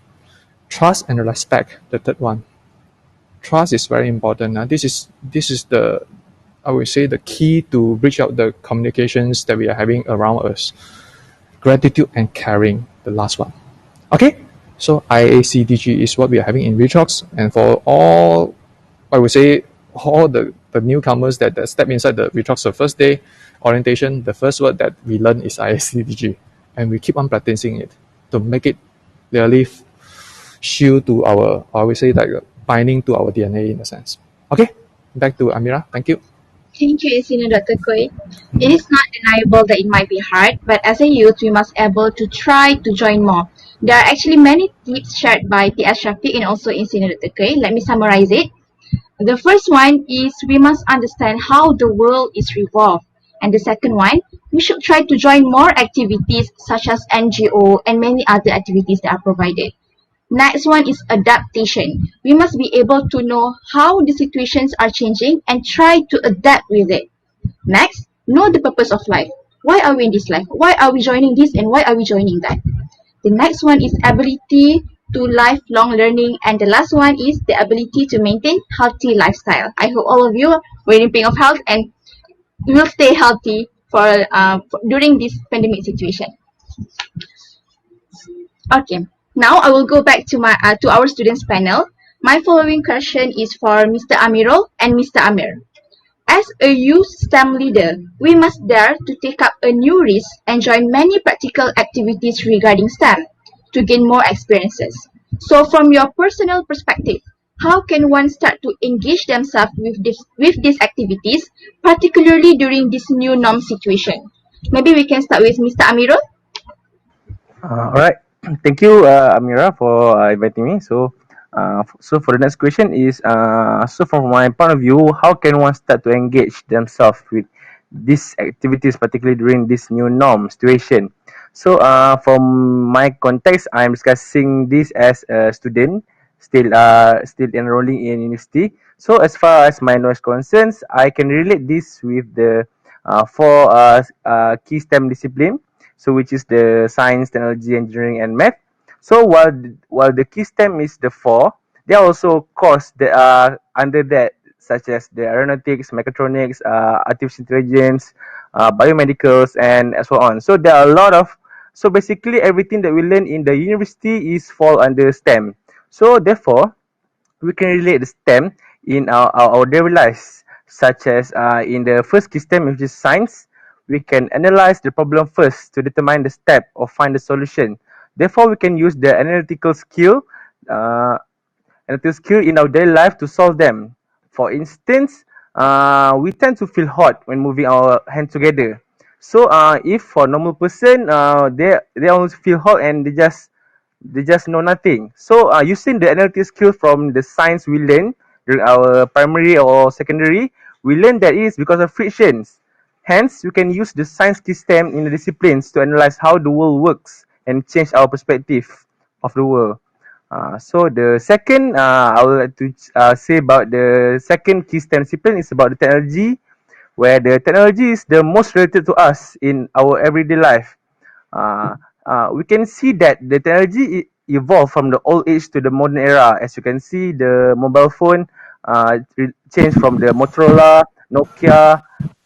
Trust and respect. The third one. Trust is very important. This is the, I would say, the key to bridge out the communications that we are having around us. Gratitude and caring. The last one. Okay. So IACTG is what we are having in Retrox, and for all, I would say, all the newcomers that step inside the Retrox the first day orientation, the first word that we learn is IACTG, and we keep on practicing it to make it really shield to our, I would say, like binding to our DNA in a sense. Okay, back to Amira. Thank you. Thank you, Isina Dr. Koi. It is not deniable that it might be hard, but as a youth, we must able to try to join more. There are actually many tips shared by T.S. Shafiq and also Isina Dr. Koi. Let me summarize it. The first one is we must understand how the world is revolved. And the second one, we should try to join more activities such as NGO and many other activities that are provided. Next one is adaptation. We must be able to know how the situations are changing and try to adapt with it. Next, know the purpose of life. Why are we in this life? Why are we joining this and why are we joining that? The next one is ability to lifelong learning, and the last one is the ability to maintain healthy lifestyle. I hope all of you were in pain of health and will stay healthy during this pandemic situation. Okay, now I will go back to our students panel. My following question is for Mr. Amirul and Mr. Amir. As a youth STEM leader, we must dare to take up a new risk and join many practical activities regarding STEM to gain more experiences. So from your personal perspective, how can one start to engage themselves with these activities, particularly during this new norm situation? Maybe we can start with Mr. Amirul. All right. Thank you, Amira, for inviting me. So for the next question is, so from my point of view, how can one start to engage themselves with these activities, particularly during this new norm situation? So, from my context, I'm discussing this as a student, still enrolling in university. So, as far as my knowledge concerns, I can relate this with the four key STEM discipline. So, which is the science, technology, engineering, and math. So, while the key STEM is the four, there are also courses that are under that, such as the aeronautics, mechatronics, artificial intelligence, biomedicals, and so on. So there are a lot of, so basically everything that we learn in the university is fall under STEM. So therefore, we can relate the STEM in our daily lives, such as in the first key STEM, which is science. We can analyze the problem first to determine the step or find the solution. Therefore, we can use the uh, analytical skill in our daily life to solve them. For instance, we tend to feel hot when moving our hand together. So, if for normal person, they always feel hot and they just know nothing. So, using the analytic skill from the science we learn during our primary or secondary, we learn that it is because of frictions. Hence, we can use the science system in the disciplines to analyze how the world works and change our perspective of the world. So the second, I would like to say about the second key STEM discipline is about the technology, where the technology is the most related to us in our everyday life. Uh, we can see that the technology evolved from the old age to the modern era. As you can see, the mobile phone changed from the Motorola, Nokia,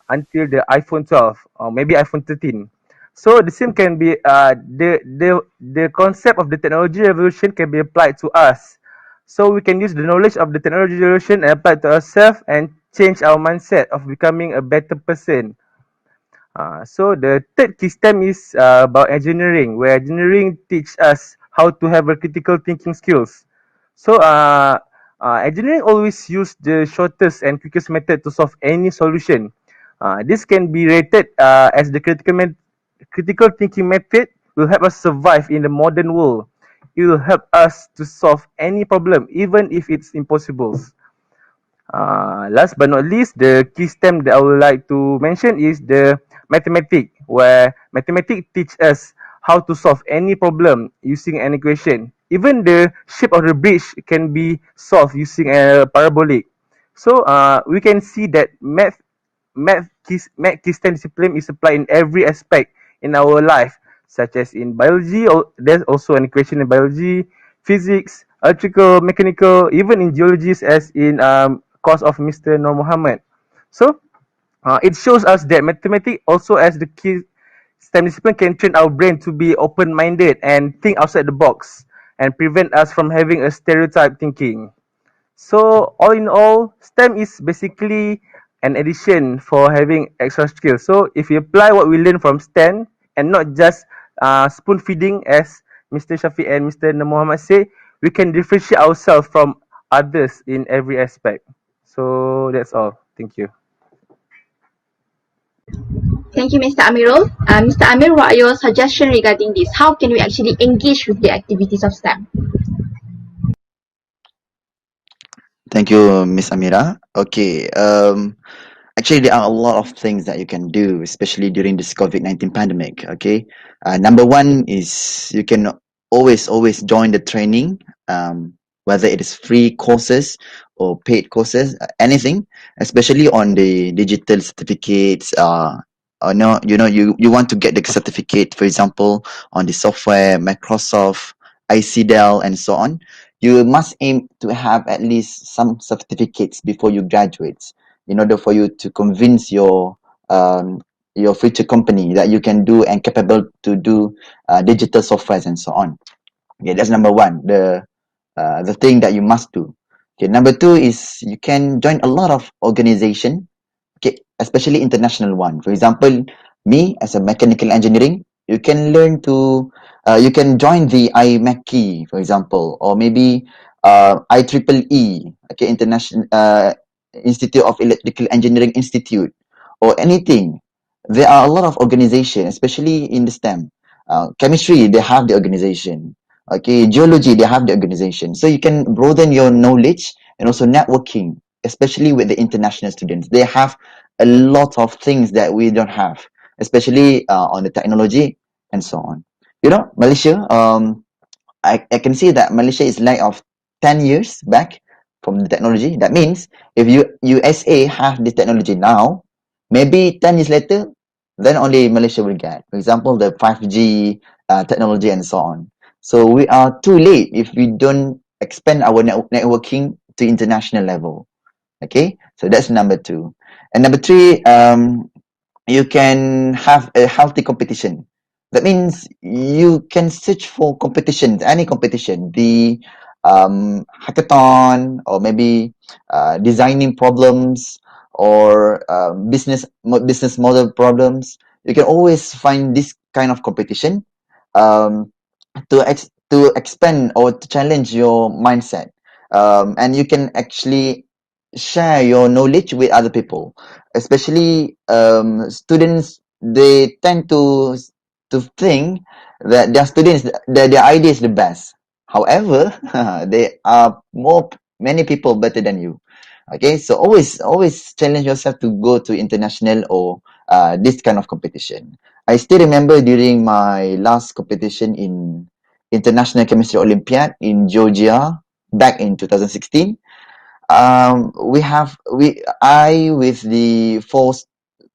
until the iPhone 12 or maybe iPhone 13. So the same can be the concept of the technology revolution can be applied to us. So we can use the knowledge of the technology revolution and apply it to ourselves and change our mindset of becoming a better person. So the third key STEM is about engineering, where engineering teach us how to have a critical thinking skills. So engineering always use the shortest and quickest method to solve any solution. This can be rated as the critical thinking method will help us survive in the modern world. It will help us to solve any problem, even if it's impossible. Last but not least, the key STEM that I would like to mention is the mathematics, where mathematics teach us how to solve any problem using an equation. Even the shape of the bridge can be solved using a parabolic. So we can see that math key STEM discipline is applied in every aspect in our life, such as in biology. There's also an equation in biology, physics, electrical, mechanical, even in geology, as in course of Mr. Nur Muhammad. So it shows us that mathematics also as the key STEM discipline can train our brain to be open-minded and think outside the box and prevent us from having a stereotype thinking. So all in all, STEM is basically an addition for having extra skills. So if you apply what we learn from STEM and not just spoon feeding, as Mr. Shafiq and Mr. Nur Muhammad say, we can differentiate ourselves from others in every aspect. So that's all. Thank you. Thank you, Mr. Amirul. Mr. Amir, what are your suggestions regarding this? How can we actually engage with the activities of STEM? Thank you, Miss Amira. Okay. Actually, there are a lot of things that you can do, especially during this COVID-19 pandemic. Okay. Number one is you can always join the training, whether it is free courses or paid courses, anything, especially on the digital certificates. No, you want to get the certificate, for example, on the software, Microsoft, ICDL, and so on. You must aim to have at least some certificates before you graduate, in order for you to convince your future company that you can do and capable to do digital softwares and so on. Okay, that's number one. The thing that you must do. Okay, number two is you can join a lot of organization. Okay, especially international one. For example, me as a mechanical engineering, you can learn to you can join the IMechE, for example, or maybe IEEE, okay, International Institute of Electrical Engineering Institute, or anything. There are a lot of organization, especially in the STEM. Chemistry, they have the organization. Okay, geology, they have the organization. So you can broaden your knowledge and also networking, especially with the international students. They have a lot of things that we don't have, especially on the technology and so on. Malaysia, I can see that Malaysia is lag of 10 years back from the technology. That means if USA have the technology now, maybe 10 years later, then only Malaysia will get. For example, the 5G technology and so on. So we are too late if we don't expand our networking to international level. Okay, so that's number two. And number three, you can have a healthy competition. That means you can search for competitions, any competition, the hackathon, or maybe designing problems, or business model problems. You can always find this kind of competition um, to expand or to challenge your mindset, and you can actually share your knowledge with other people, especially students. They tend to think that their students that their idea is the best. However, there are many people better than you. Okay, so always challenge yourself to go to international or this kind of competition. I still remember during my last competition in International Chemistry Olympiad in Georgia back in 2016. I with the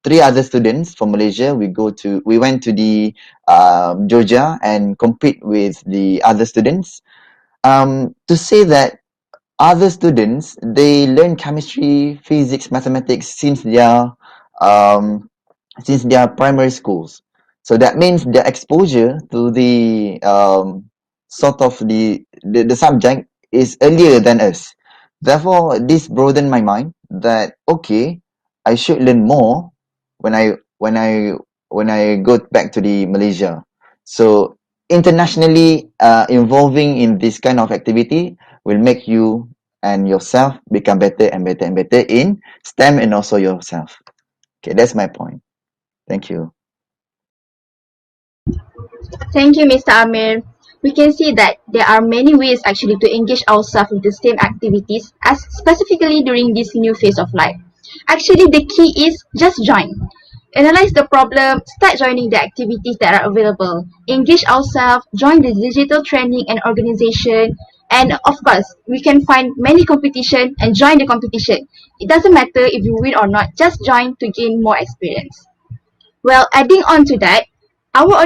three other students from Malaysia, we went to the Georgia and compete with the other students. To say that other students, they learn chemistry, physics, mathematics um, since their primary schools. So that means their exposure to the sort of the subject is earlier than us. Therefore, this broadened my mind that okay, I should learn more when I go back to the Malaysia. So internationally involving in this kind of activity will make you and yourself become better and better and better in STEM and also yourself. Okay, that's my point. Thank you. Thank you, Mr. Amir. We can see that there are many ways actually to engage ourselves with the same activities, as specifically during this new phase of life. Actually, the key is just join. Analyze the problem, start joining the activities that are available. Engage ourselves, join the digital training and organization, and of course, we can find many competition and join the competition. It doesn't matter if you win or not, just join to gain more experience. Well, adding on to that, our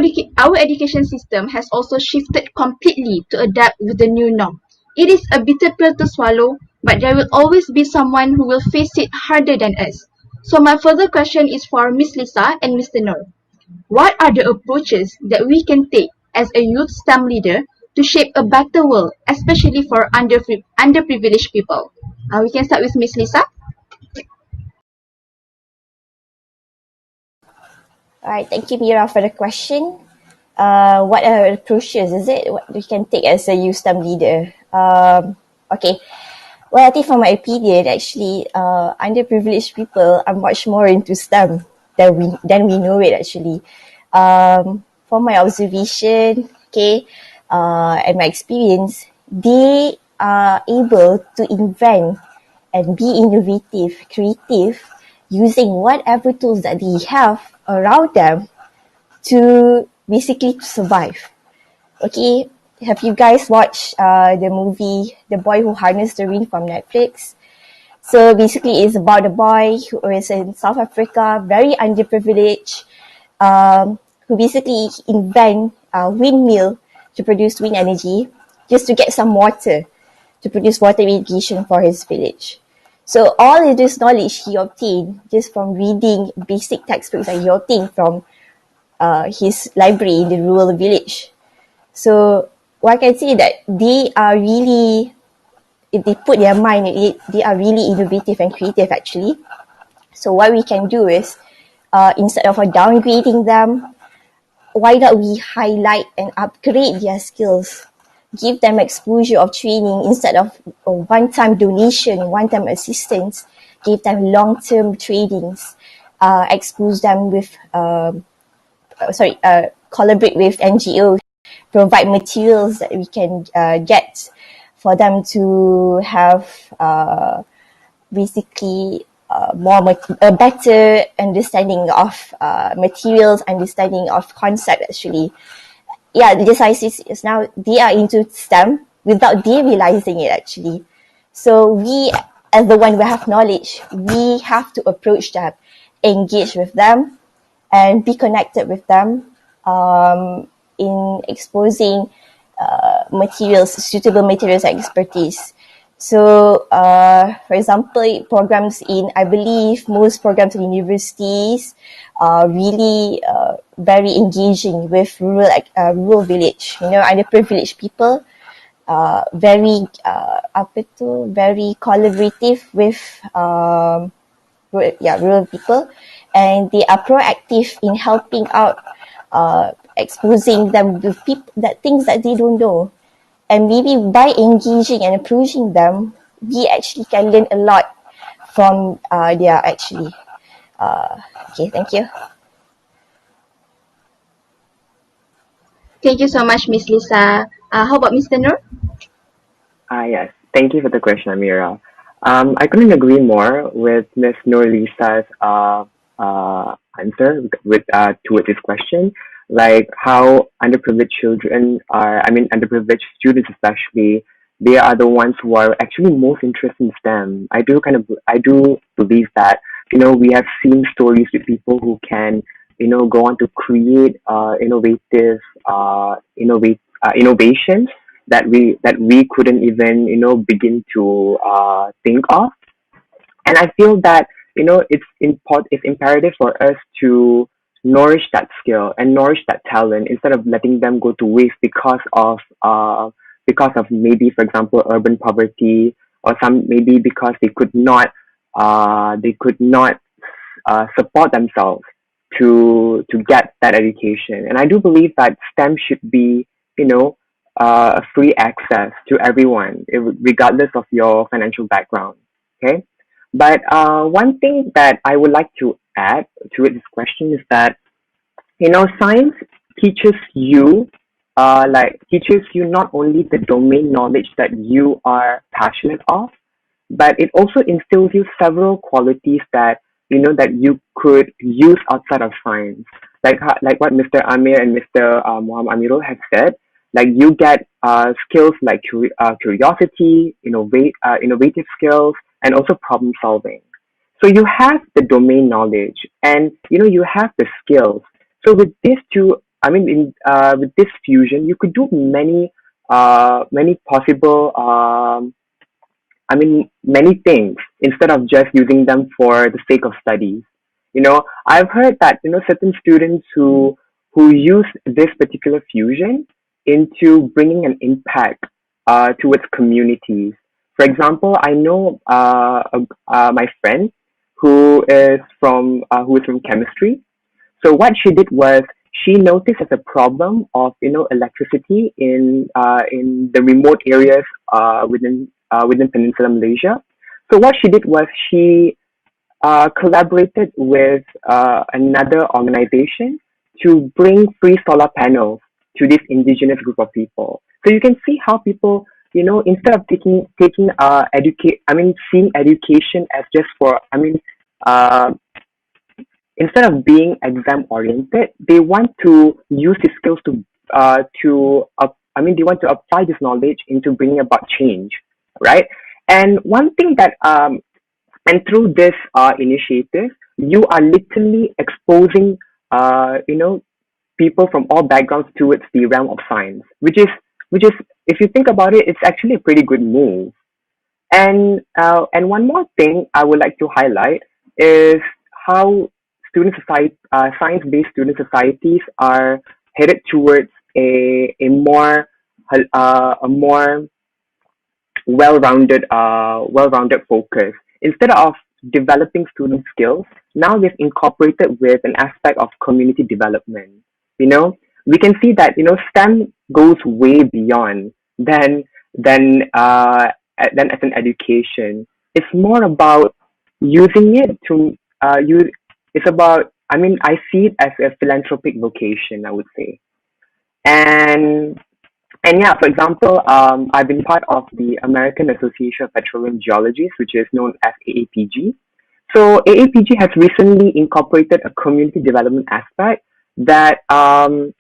education system has also shifted completely to adapt with the new norm. It is a bitter pill to swallow, but there will always be someone who will face it harder than us. So my further question is for Miss Lisa and Mr. Noor. What are the approaches that we can take as a youth STEM leader to shape a better world, especially for underprivileged people? We can start with Miss Lisa. All right, thank you, Mira, for the question. What are approaches, is it? What we can take as a youth STEM leader? Okay. Well, I think from my opinion, actually, underprivileged people are much more into STEM than we know it, actually. From my observation, okay, and my experience, they are able to invent and be innovative, creative, using whatever tools that they have around them to basically survive. Okay, have you guys watched the movie The Boy Who Harnessed the Wind from Netflix? So basically, it's about a boy who is in South Africa, very underprivileged, who basically invent a windmill to produce wind energy just to get some water to produce water irrigation for his village. So all of this knowledge he obtained just from reading basic textbooks that he obtained from his library in the rural village. So what I can say that they are really, if they put their mind in it, they are really innovative and creative actually. So what we can do is, instead of downgrading them, why not we highlight and upgrade their skills? Give them exposure of training instead of a one-time donation, one-time assistance. Give them long-term trainings. Expose them with, collaborate with NGOs, provide materials that we can get for them to have basically a better understanding of materials, understanding of concept actually. Yeah, just I see is now they are into STEM without they realizing it actually. So we, as the one who have knowledge, we have to approach them, engage with them, and be connected with them in exposing suitable materials and expertise So, for example, programs in, I believe most programs in universities are really very engaging with rural village, underprivileged people, very collaborative with rural people, and they are proactive in helping out, exposing them with things that they don't know. And maybe by engaging and approaching them, we actually can learn a lot from their actually. Okay, thank you. Thank you so much, Miss Lisa. How about Mr. Noor? Yes. Thank you for the question, Amira. I couldn't agree more with Miss Lisa's answer towards this question. Like how underprivileged children are, I mean, underprivileged students especially, they are the ones who are actually most interested in STEM. I do believe that, we have seen stories with people who can, go on to create innovations that we couldn't even begin to think of. And I feel that it's imperative for us to nourish that skill and nourish that talent instead of letting them go to waste because of maybe, for example, urban poverty, or some maybe because they could not support themselves to get that education. And I do believe that STEM should be, you know free access to everyone, regardless of your financial background. Okay, but one thing that I would like to add to this question is that, science teaches you teaches you not only the domain knowledge that you are passionate of, but it also instills you several qualities that you could use outside of science, like what Mr. Amir and Mr. Muhammad Amirul have said. Like you get skills like curiosity, innovative skills, and also problem solving. So you have the domain knowledge, and you have the skills. So with these two, I mean, with this fusion, you could do many possible many things instead of just using them for the sake of studies. I've heard that certain students who use this particular fusion into bringing an impact towards communities. For example, I know my friend who is from chemistry. So what she did was she noticed as a problem of electricity in the remote areas within Peninsula Malaysia. So what she did was she collaborated with another organization to bring free solar panels to this indigenous group of people. So you can see how people, instead of seeing education as just for, uh, instead of being exam oriented, they want to use these skills they want to apply this knowledge into bringing about change, right? And one thing that and through this initiative, you are literally exposing people from all backgrounds towards the realm of science, which is if you think about it, it's actually a pretty good move. And one more thing I would like to highlight is how science-based student societies are headed towards a more well-rounded focus. Instead of developing student skills, now they've incorporated with an aspect of community development. We can see that STEM goes way beyond than as an education. It's more about using it to use. It's about. I see it as a philanthropic vocation, I would say. And yeah, for example, I've been part of the American Association of Petroleum Geologists, which is known as AAPG. So AAPG has recently incorporated a community development aspect that um,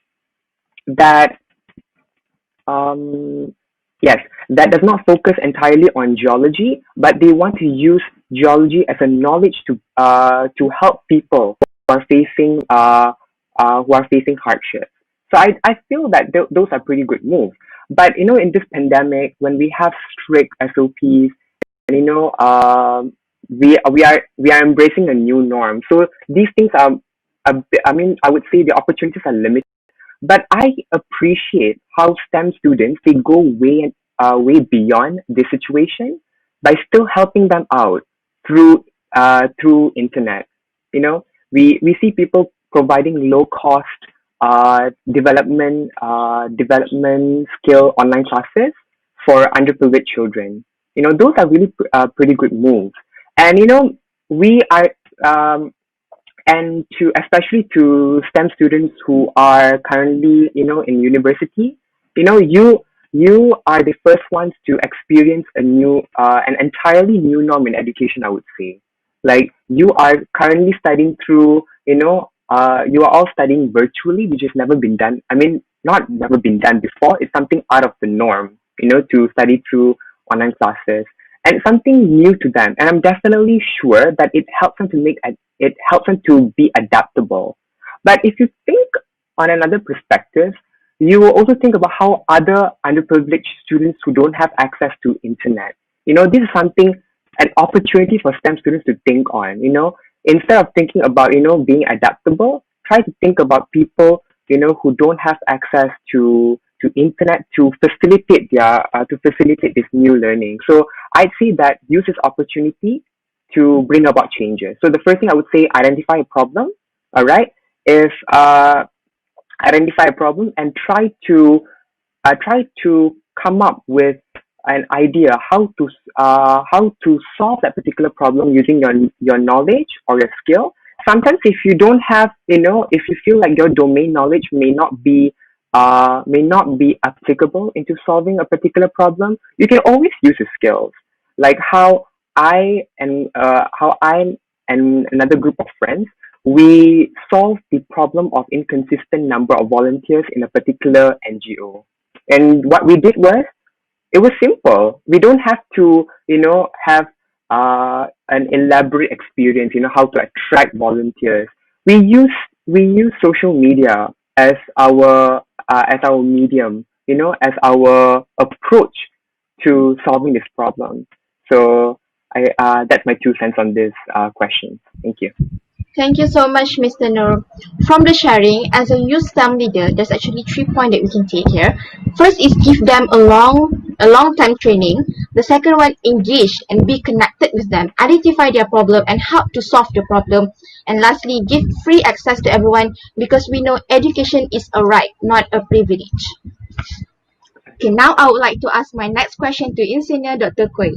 yes, that does not focus entirely on geology, but they want to use geology as a knowledge to help people who are facing hardship. So I feel that those are pretty good moves. But in this pandemic, when we have strict SOPs, and we are embracing a new norm. So these things are, I would say the opportunities are limited. But I appreciate how STEM students, they go way beyond this situation by still helping them out through internet. We see people providing low cost development skill online classes for underprivileged children. Those are really pretty good moves. And we are and to especially to STEM students who are currently in university, you are the first ones to experience an entirely new norm in education, I would say. Like, you are currently studying through, you are all studying virtually, which has never been done. I mean, not never been done before. It's something out of the norm, to study through online classes, and it's something new to them. And I'm definitely sure that it helps them to be adaptable. But if you think on another perspective, you will also think about how other underprivileged students who don't have access to internet, this is an opportunity for STEM students to think on. Instead of thinking about being adaptable, try to think about people who don't have access to internet to facilitate this new learning. So I'd say that use this opportunity to bring about changes. So the first thing I would say, identify a problem. All right, if identify a problem and try to come up with an idea how to solve that particular problem using your knowledge or your skill. Sometimes if you don't have, if you feel like your domain knowledge may not be applicable into solving a particular problem, you can always use your skills. Like how I and another group of friends, we solved the problem of inconsistent number of volunteers in a particular NGO. And what we did was, it was simple. We don't have to, have an elaborate experience, how to attract volunteers. We use social media as our medium, as our approach to solving this problem. So that's my 2 cents on this question. Thank you. Thank you so much, Mr. Noor. From the sharing, as a youth STEM leader, there's actually 3 points that we can take here. First is give them a long time training. The second one, engage and be connected with them, identify their problem and help to solve the problem. And lastly, give free access to everyone, because we know education is a right, not a privilege. Okay, now I would like to ask my next question to Engineer Dr. Koi.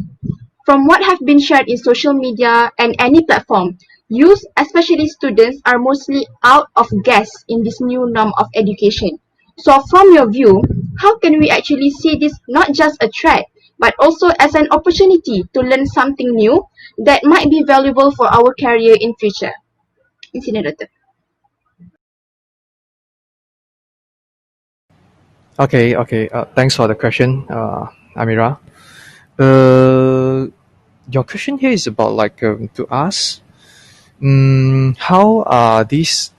From what have been shared in social media and any platform, youth, especially students, are mostly out of gas in this new norm of education. So from your view, how can we actually see this not just a threat, but also as an opportunity to learn something new that might be valuable for our career in future? Engineer Dr. Okay. Thanks for the question, Amira. Your question here is about to ask how these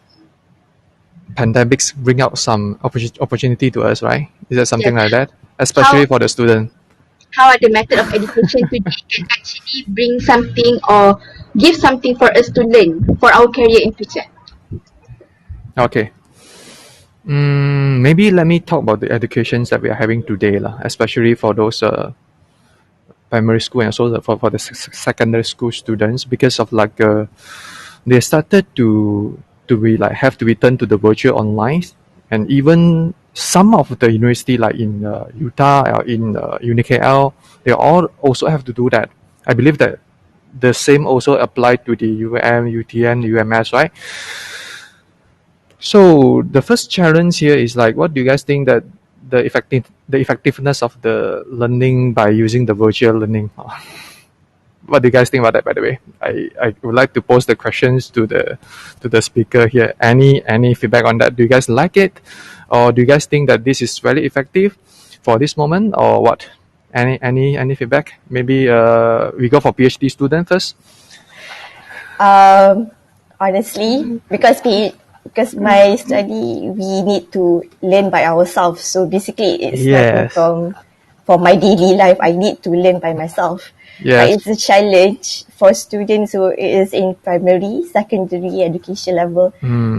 pandemics bring out some opportunity to us, right? Is that something like that? Especially for the student. How are the method of education today can actually bring something or give something for us to learn for our career in future? Okay. Maybe let me talk about the educations that we are having today, especially for those primary school and also for the secondary school students, because of they started to be have to return to the virtual online, and even some of the university in Utah or in UniKL, they all also have to do that. I believe that the same also apply to the UTN, UMS, right? So the first challenge here is what do you guys think that the effectiveness of the learning by using the virtual learning? What do you guys think about that, by the way? I would like to pose the questions to the speaker here. Any feedback on that? Do you guys like it? Or do you guys think that this is very effective for this moment, or what? Any feedback? Maybe we go for PhD student first. Honestly, because because my study, we need to learn by ourselves. So basically, it's Yes. like for my daily life, I need to learn by myself. But Yes. it's a challenge for students who is in primary, secondary education level.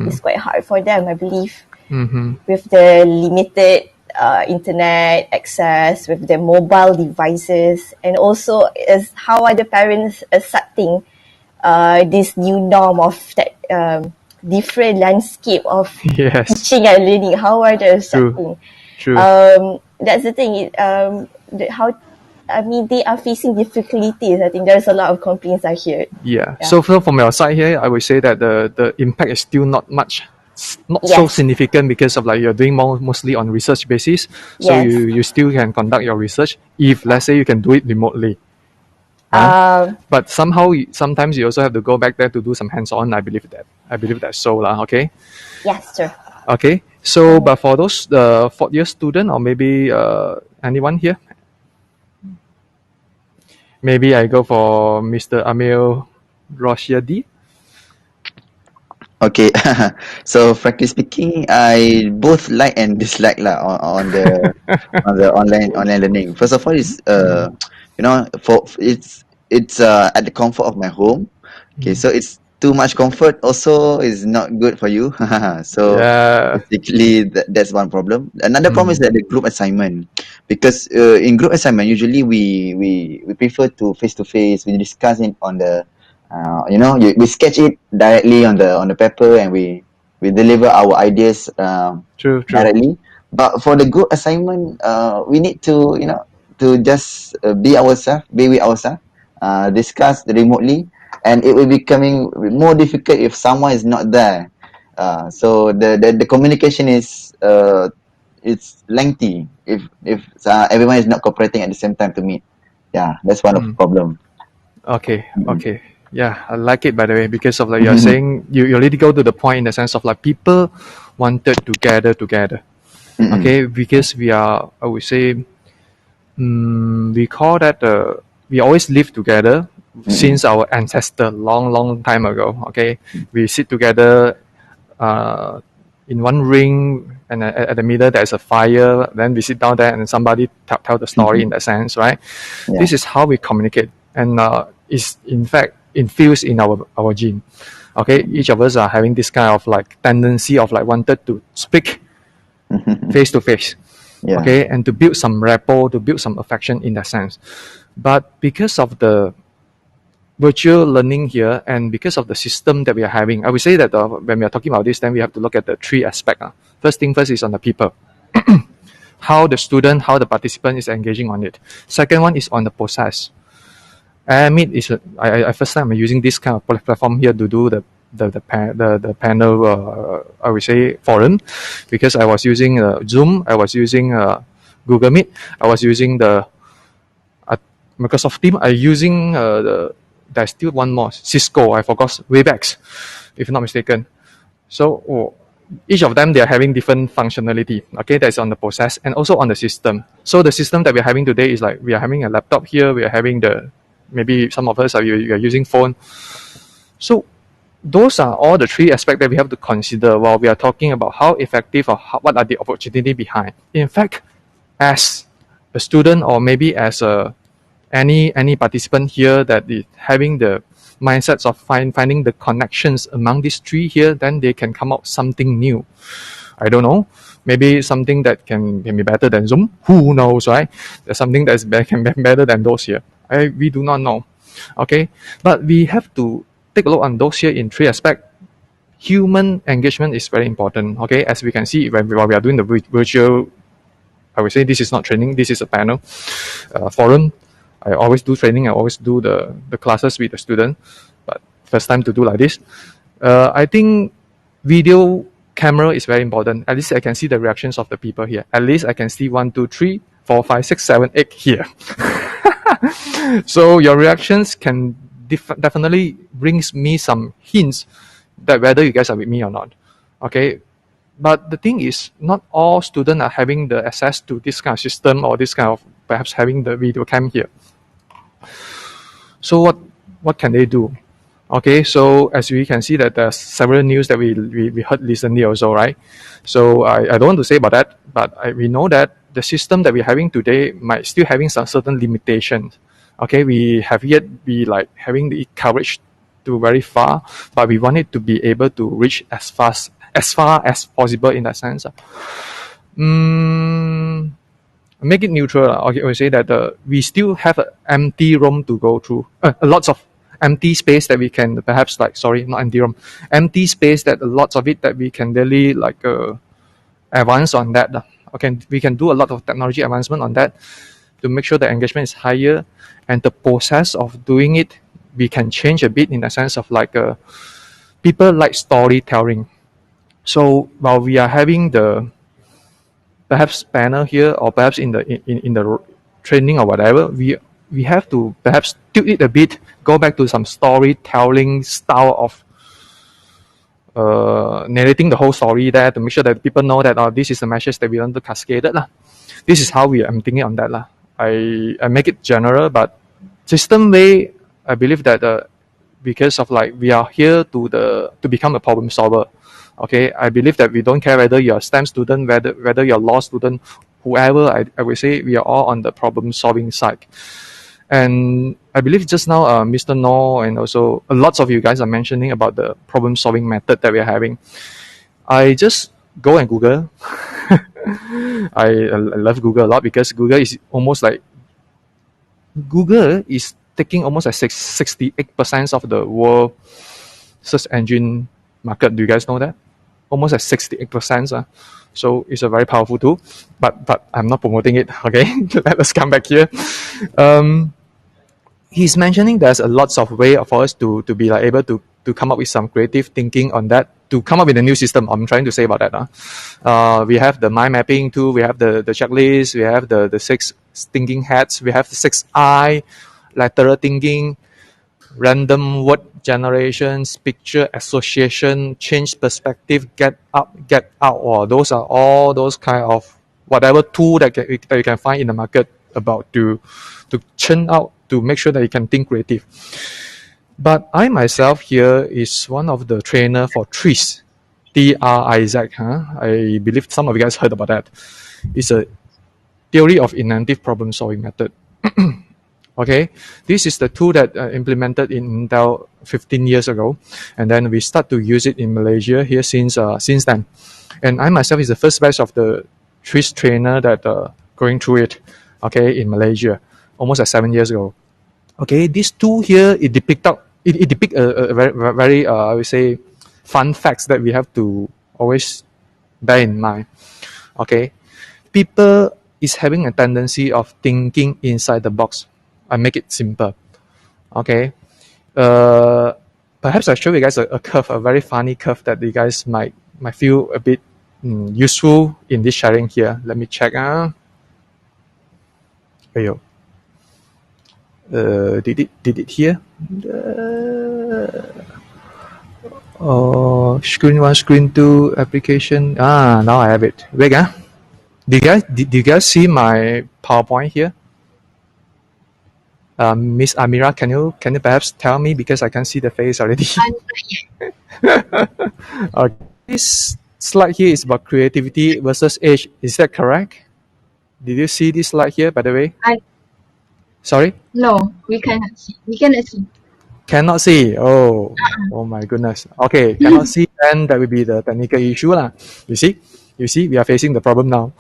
It's quite hard for them, I believe, with the limited internet access, with the mobile devices, and also is how are the parents accepting this new norm of that different landscape of Yes. teaching and learning. How are they accepting? True. That's the thing. They are facing difficulties. I think there's a lot of complaints I hear. Yeah. Yeah. So from your side here, I would say that the impact is still not so Yes. significant because of like you're doing mostly on research basis. So Yes. you still can conduct your research if let's say you can do it remotely. But sometimes you also have to go back there to do some hands-on. I believe that's so lah. Okay. Yes, sir. Okay. So but for those fourth year student or maybe anyone here, maybe I go for Mr. Amil Roshiadi. Okay, so frankly speaking, I both like and dislike lah on the online learning. First of all, is for it's at the comfort of my home. Okay, so it's too much comfort also is not good for you. So Yeah. basically that's one problem. Another problem is that the group assignment, because in group assignment usually we prefer to face, we discuss it on the we sketch it directly on the paper, and we deliver our ideas True. directly. But for the group assignment, we need to to just be with ourselves, discuss remotely, and it will becoming more difficult if someone is not there. So the communication is it's lengthy if everyone is not cooperating at the same time to meet. Yeah, that's one of the problem. Okay. Yeah, I like it by the way because of like you're saying you already go to the point in the sense of like people wanted to gather together. Okay, because we are, I would say, we call that we always live together since our ancestor long time ago. Okay, we sit together in one ring, and at the middle there's a fire. Then we sit down there and somebody tell the story in that sense, right? Yeah. This is how we communicate, and is in fact infused in our gene. Okay, each of us are having this kind of like tendency of like wanted to speak face to face. Yeah. Okay, and to build some rapport, to build some affection in that sense. But because of the virtual learning here and because of the system that we are having, I would say that when we are talking about this, then we have to look at the three aspects. First thing first is on the people. How the student, how the participant is engaging on it. Second one is on the process. I mean, I first time I'm using this kind of platform here to do the panel, I would say forum, because I was using Zoom, I was using Google Meet, I was using the Microsoft Teams, I using there's still one more, Cisco, I forgot, Webex, if not mistaken. So each of them, they are having different functionality. Okay, that's on the process and also on the system. So the system that we're having today is like we are having a laptop here, we are having maybe some of us are using phone. So those are all the three aspects that we have to consider while we are talking about how effective or what are the opportunity behind. In fact, as a student or maybe as any participant here that is having the mindsets of finding the connections among these three here, then they can come up something new. I don't know. Maybe something that can be better than Zoom. Who knows, right? There's something that can be better than those here. We do not know. Okay, but we have to take a look on those here in three aspects. Human engagement is very important. Okay, as we can see while we are doing the virtual, I would say this is not training. This is a panel forum. I always do training. I always do the classes with the student. But first time to do like this. I think video camera is very important. At least I can see the reactions of the people here. At least I can see 1, 2, 3, 4, 5, 6, 7, 8 here. So your reactions can definitely brings me some hints that whether you guys are with me or not. Okay, but the thing is, not all students are having the access to this kind of system or this kind of perhaps having the video cam here. So what can they do? Okay, so as we can see that there's several news that we heard recently also, right? So I don't want to say about that, but we know that the system that we're having today might still having some certain limitations. Okay, we have yet be like having the coverage to very far, but we want it to be able to reach as far as possible in that sense. Make it neutral. Okay, I will say that we still have an empty room to go through. Lots of empty space that we can perhaps empty space that lots of it that we can really like advance on that. Okay, we can do a lot of technology advancement on that to make sure the engagement is higher, and the process of doing it we can change a bit in the sense of like people like storytelling. So while we are having the perhaps panel here, or perhaps in the training or whatever, we have to perhaps tilt it a bit, go back to some storytelling style of narrating the whole story there to make sure that people know that this is the message that we want to cascade it. This is how I'm thinking on that. I make it general, but system way, I believe that because of like we are here to become a problem solver. Okay, I believe that we don't care whether you're a STEM student, whether you're a law student, whoever. I would say we are all on the problem solving side. And I believe just now, Mr. Noor and also lots of you guys are mentioning about the problem solving method that we're having. I just go and Google. I love Google a lot because Google is almost like Google is taking almost like 68% of the world search engine market. Do you guys know that? Almost at 68%. So it's a very powerful tool, but I'm not promoting it. Okay, let us come back here. He's mentioning there's a lots of way for us to be like able to come up with some creative thinking on that, to come up with a new system. I'm trying to say about that. We have the mind mapping tool, we have the checklist, we have the 6 thinking hats, we have the 6I, lateral thinking, random word generations, picture association, change perspective, get up, get out. Or those are all those kind of whatever tool that you can find in the market about to churn out, to make sure that you can think creative. But I myself here is one of the trainer for TRIZ, TRIZ. I believe some of you guys heard about that. It's a theory of inventive problem solving method. Okay, this is the tool that implemented in Intel 15 years ago, and then we start to use it in Malaysia here since then. And I myself is the first batch of the TRIZ trainer that going through it. Okay, in Malaysia, almost 7 years ago. Okay, this tool here it depict a very I would say fun facts that we have to always bear in mind. Okay, people is having a tendency of thinking inside the box. I make it simple. Okay. Perhaps I show you guys a curve, a very funny curve that you guys might feel a bit useful in this sharing here. Let me check. Did it here? Screen 1, screen 2, application. Now I have it. Wait, did you guys see my PowerPoint here? Miss Amira, can you perhaps tell me, because I can see the face already? This slide here is about creativity versus age. Is that correct? Did you see this slide here, by the way? Sorry? No, we cannot see. We cannot see. Cannot see. Oh my goodness. Okay, cannot see, then that will be the technical issue lah. You see, we are facing the problem now.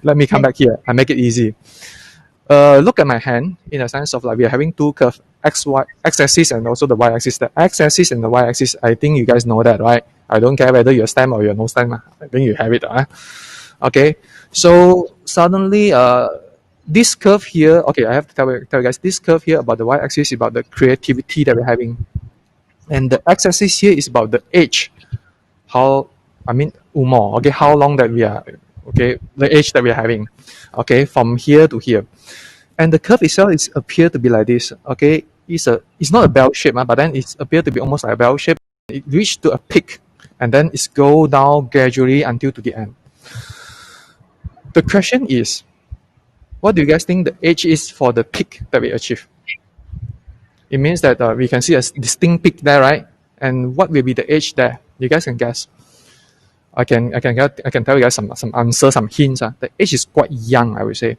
Let me come back here. I make it easy. Look at my hand in a sense of like we are having two curves, x-axis and also the y-axis. The x-axis and the y-axis, I think you guys know that, right? I don't care whether you're STEM or you're no STEM. I think you have it. Okay, so suddenly this curve here, okay, I have to tell you guys, this curve here about the y-axis is about the creativity that we're having. And the x-axis here is about the age. Umur, okay, how long that we are, okay, the age that we're having, okay, from here to here. And the curve itself is appear to be like this, okay. It's not a bell shape, but then it appears to be almost like a bell shape. It reached to a peak, and then it's go down gradually until to the end. The question is, what do you guys think the age is for the peak that we achieve? It means that we can see a distinct peak there, right? And what will be the age there? You guys can guess. I can tell you guys some answers, some hints. The age is quite young, I would say.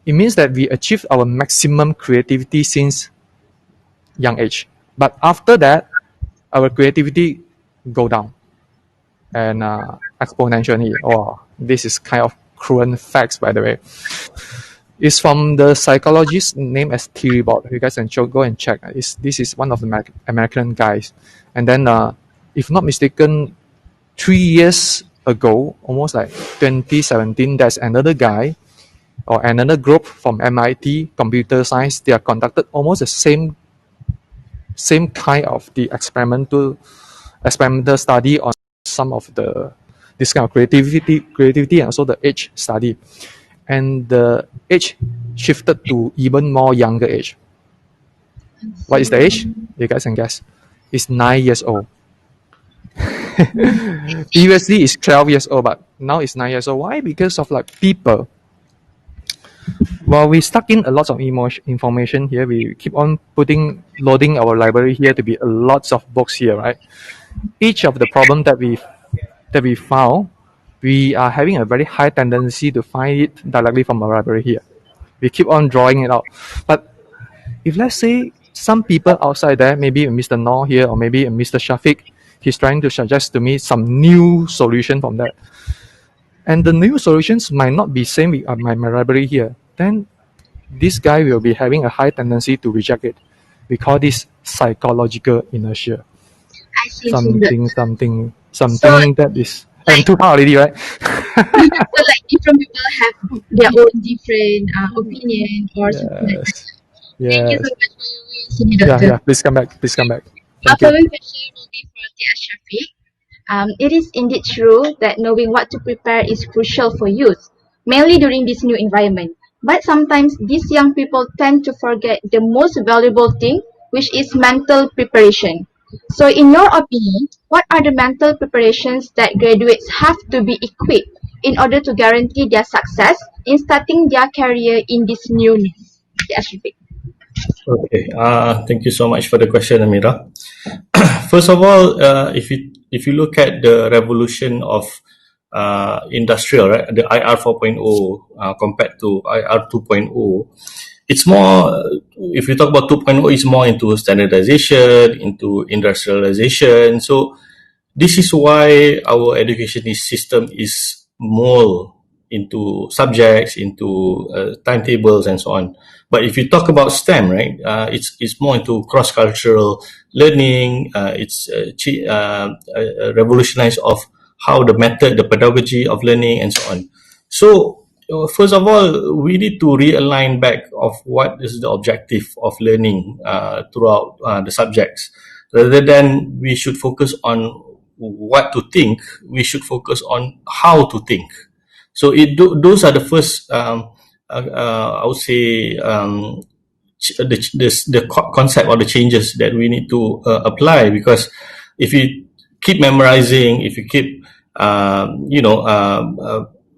It means that we achieve our maximum creativity since young age. But after that, our creativity go down and exponentially. Oh, this is kind of cruel facts, by the way. It's from the psychologist named as Thierry-Bot. You guys can go and check. This is one of the American guys. And then, if not mistaken, 3 years ago, almost like 2017, there's another guy or another group from MIT Computer Science. They are conducted almost the same kind of the experimental study on some of this kind of creativity and also the age study. And the age shifted to even more younger age. What is the age? You guys can guess. It's 9 years old. Previously it's 12 years old, but now it's 9 years old. Why? Because of like people. Well, we stuck in a lot of information here. We keep on loading our library here to be lots of books here, right? Each of the problem that we found, we are having a very high tendency to find it directly from our library here. We keep on drawing it out. But if let's say some people outside there, maybe Mr. Noor here or maybe Mr. Shafiq, he's trying to suggest to me some new solution from that. And the new solutions might not be same with my library here. Then this guy will be having a high tendency to reject it. We call this psychological inertia. I see. Something So, that is... I'm too hard already, right? so like different people have their own different opinion or something like that. Thank you so much for your senior doctor. Yeah. Please come back. Our following question will be for Tia Shafiq. It is indeed true that knowing what to prepare is crucial for youth, mainly during this new environment. But sometimes these young people tend to forget the most valuable thing, which is mental preparation. So in your opinion, what are the mental preparations that graduates have to be equipped in order to guarantee their success in starting their career in this newness? Tia Shafiq. Okay. Thank you so much for the question, Amira. First of all, if you look at the revolution of industrial, right, the IR 4.0 compared to IR 2.0, it's more. If you talk about 2.0, it's more into standardization, into industrialization. So this is why our education system is more into subjects, into timetables, and so on. But if you talk about STEM, right, it's more into cross-cultural learning. It's revolutionized of how the method, the pedagogy of learning, and so on. So first of all, we need to realign back of what is the objective of learning throughout the subjects. Rather than we should focus on what to think, we should focus on how to think. So those are the first, I would say, the concept or the changes that we need to apply. Because if you keep memorizing, if you keep,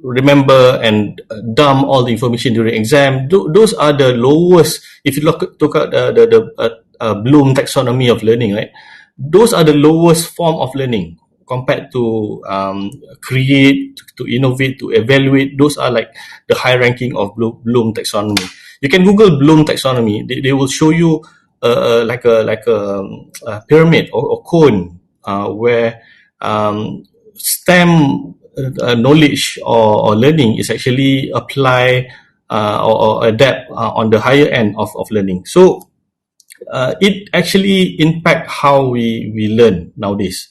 remember and dump all the information during exam, those are the lowest. If you look at the Bloom taxonomy of learning, right? Those are the lowest form of learning compared to create, to innovate, to evaluate. Those are like the high ranking of Bloom taxonomy. You can Google Bloom taxonomy. They will show you like a pyramid or cone where STEM knowledge or learning is actually apply or adapt on the higher end of learning. So it actually impact how we learn nowadays.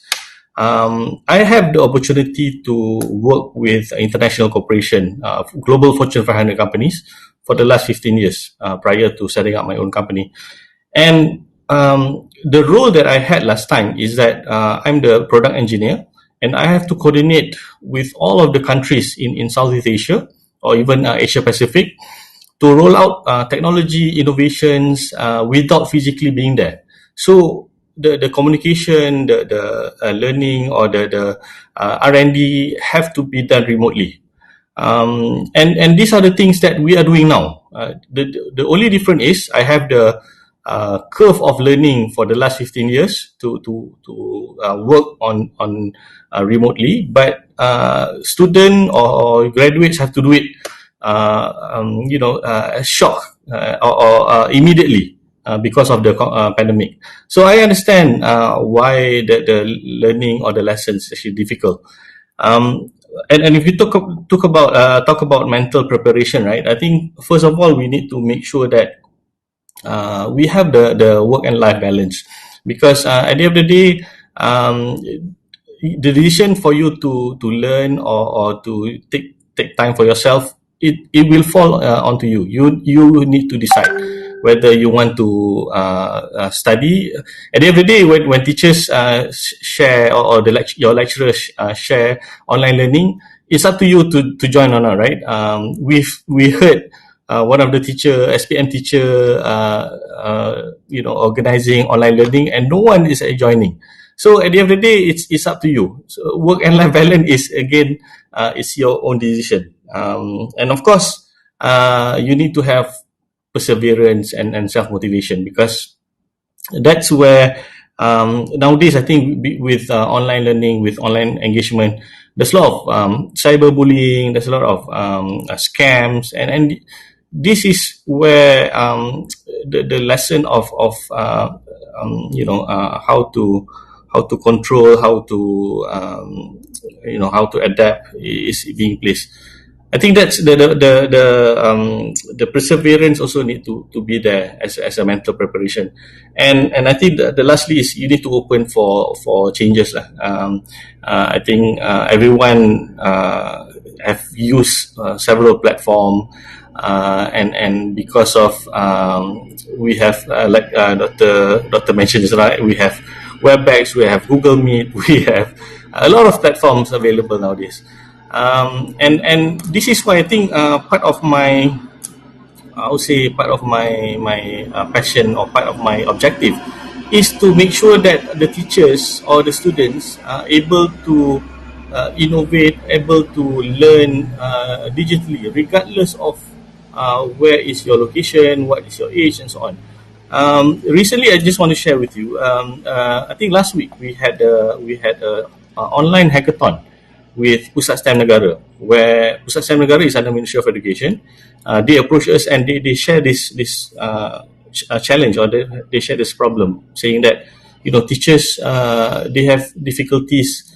I have the opportunity to work with international corporation, global Fortune 500 companies for the last 15 years prior to setting up my own company. And the role that I had last time is that I'm the product engineer, and I have to coordinate with all of the countries in Southeast Asia or even Asia Pacific to roll out technology innovations without physically being there. So the communication, the learning, or the R&D have to be done remotely. And these are the things that we are doing now. The only difference is I have the curve of learning for the last 15 years to work on remotely, but student or graduates have to do it shock or immediately because of the pandemic. So I understand why the learning or the lessons is actually difficult. And if you talk about mental preparation, right? I think first of all we need to make sure that we have the work and life balance, because at the end of the day, the decision for you to learn or to take time for yourself, it will fall onto you. You need to decide whether you want to study. At the end of the day, when teachers share or your lecturers share online learning, it's up to you to join or not, right? We heard one of the SPM teacher, organizing online learning, and no one is joining. So at the end of the day, it's up to you. So work and life balance is again, it's your own decision. And of course, you need to have perseverance and self-motivation, because that's where nowadays I think with online learning, with online engagement, there's a lot of cyberbullying, there's a lot of scams, and this is where the lesson of how to control, how to adapt is being placed. I think that's the perseverance also need to be there as a mental preparation, and I think the lastly is you need to open for changes. I think everyone have used several platforms, and because of we have like Dr. mentioned just right, we have WebEx, we have Google Meet, we have a lot of platforms available nowadays. And this is why I think part of my passion, or part of my objective, is to make sure that the teachers or the students are able to innovate, able to learn digitally, regardless of where is your location, what is your age, and so on. Recently, I just want to share with you. I think last week we had a online hackathon with Pusat STEM Negara, where Pusat STEM Negara is under Ministry of Education. They approached us and they share this challenge, or they share this problem, saying that teachers they have difficulties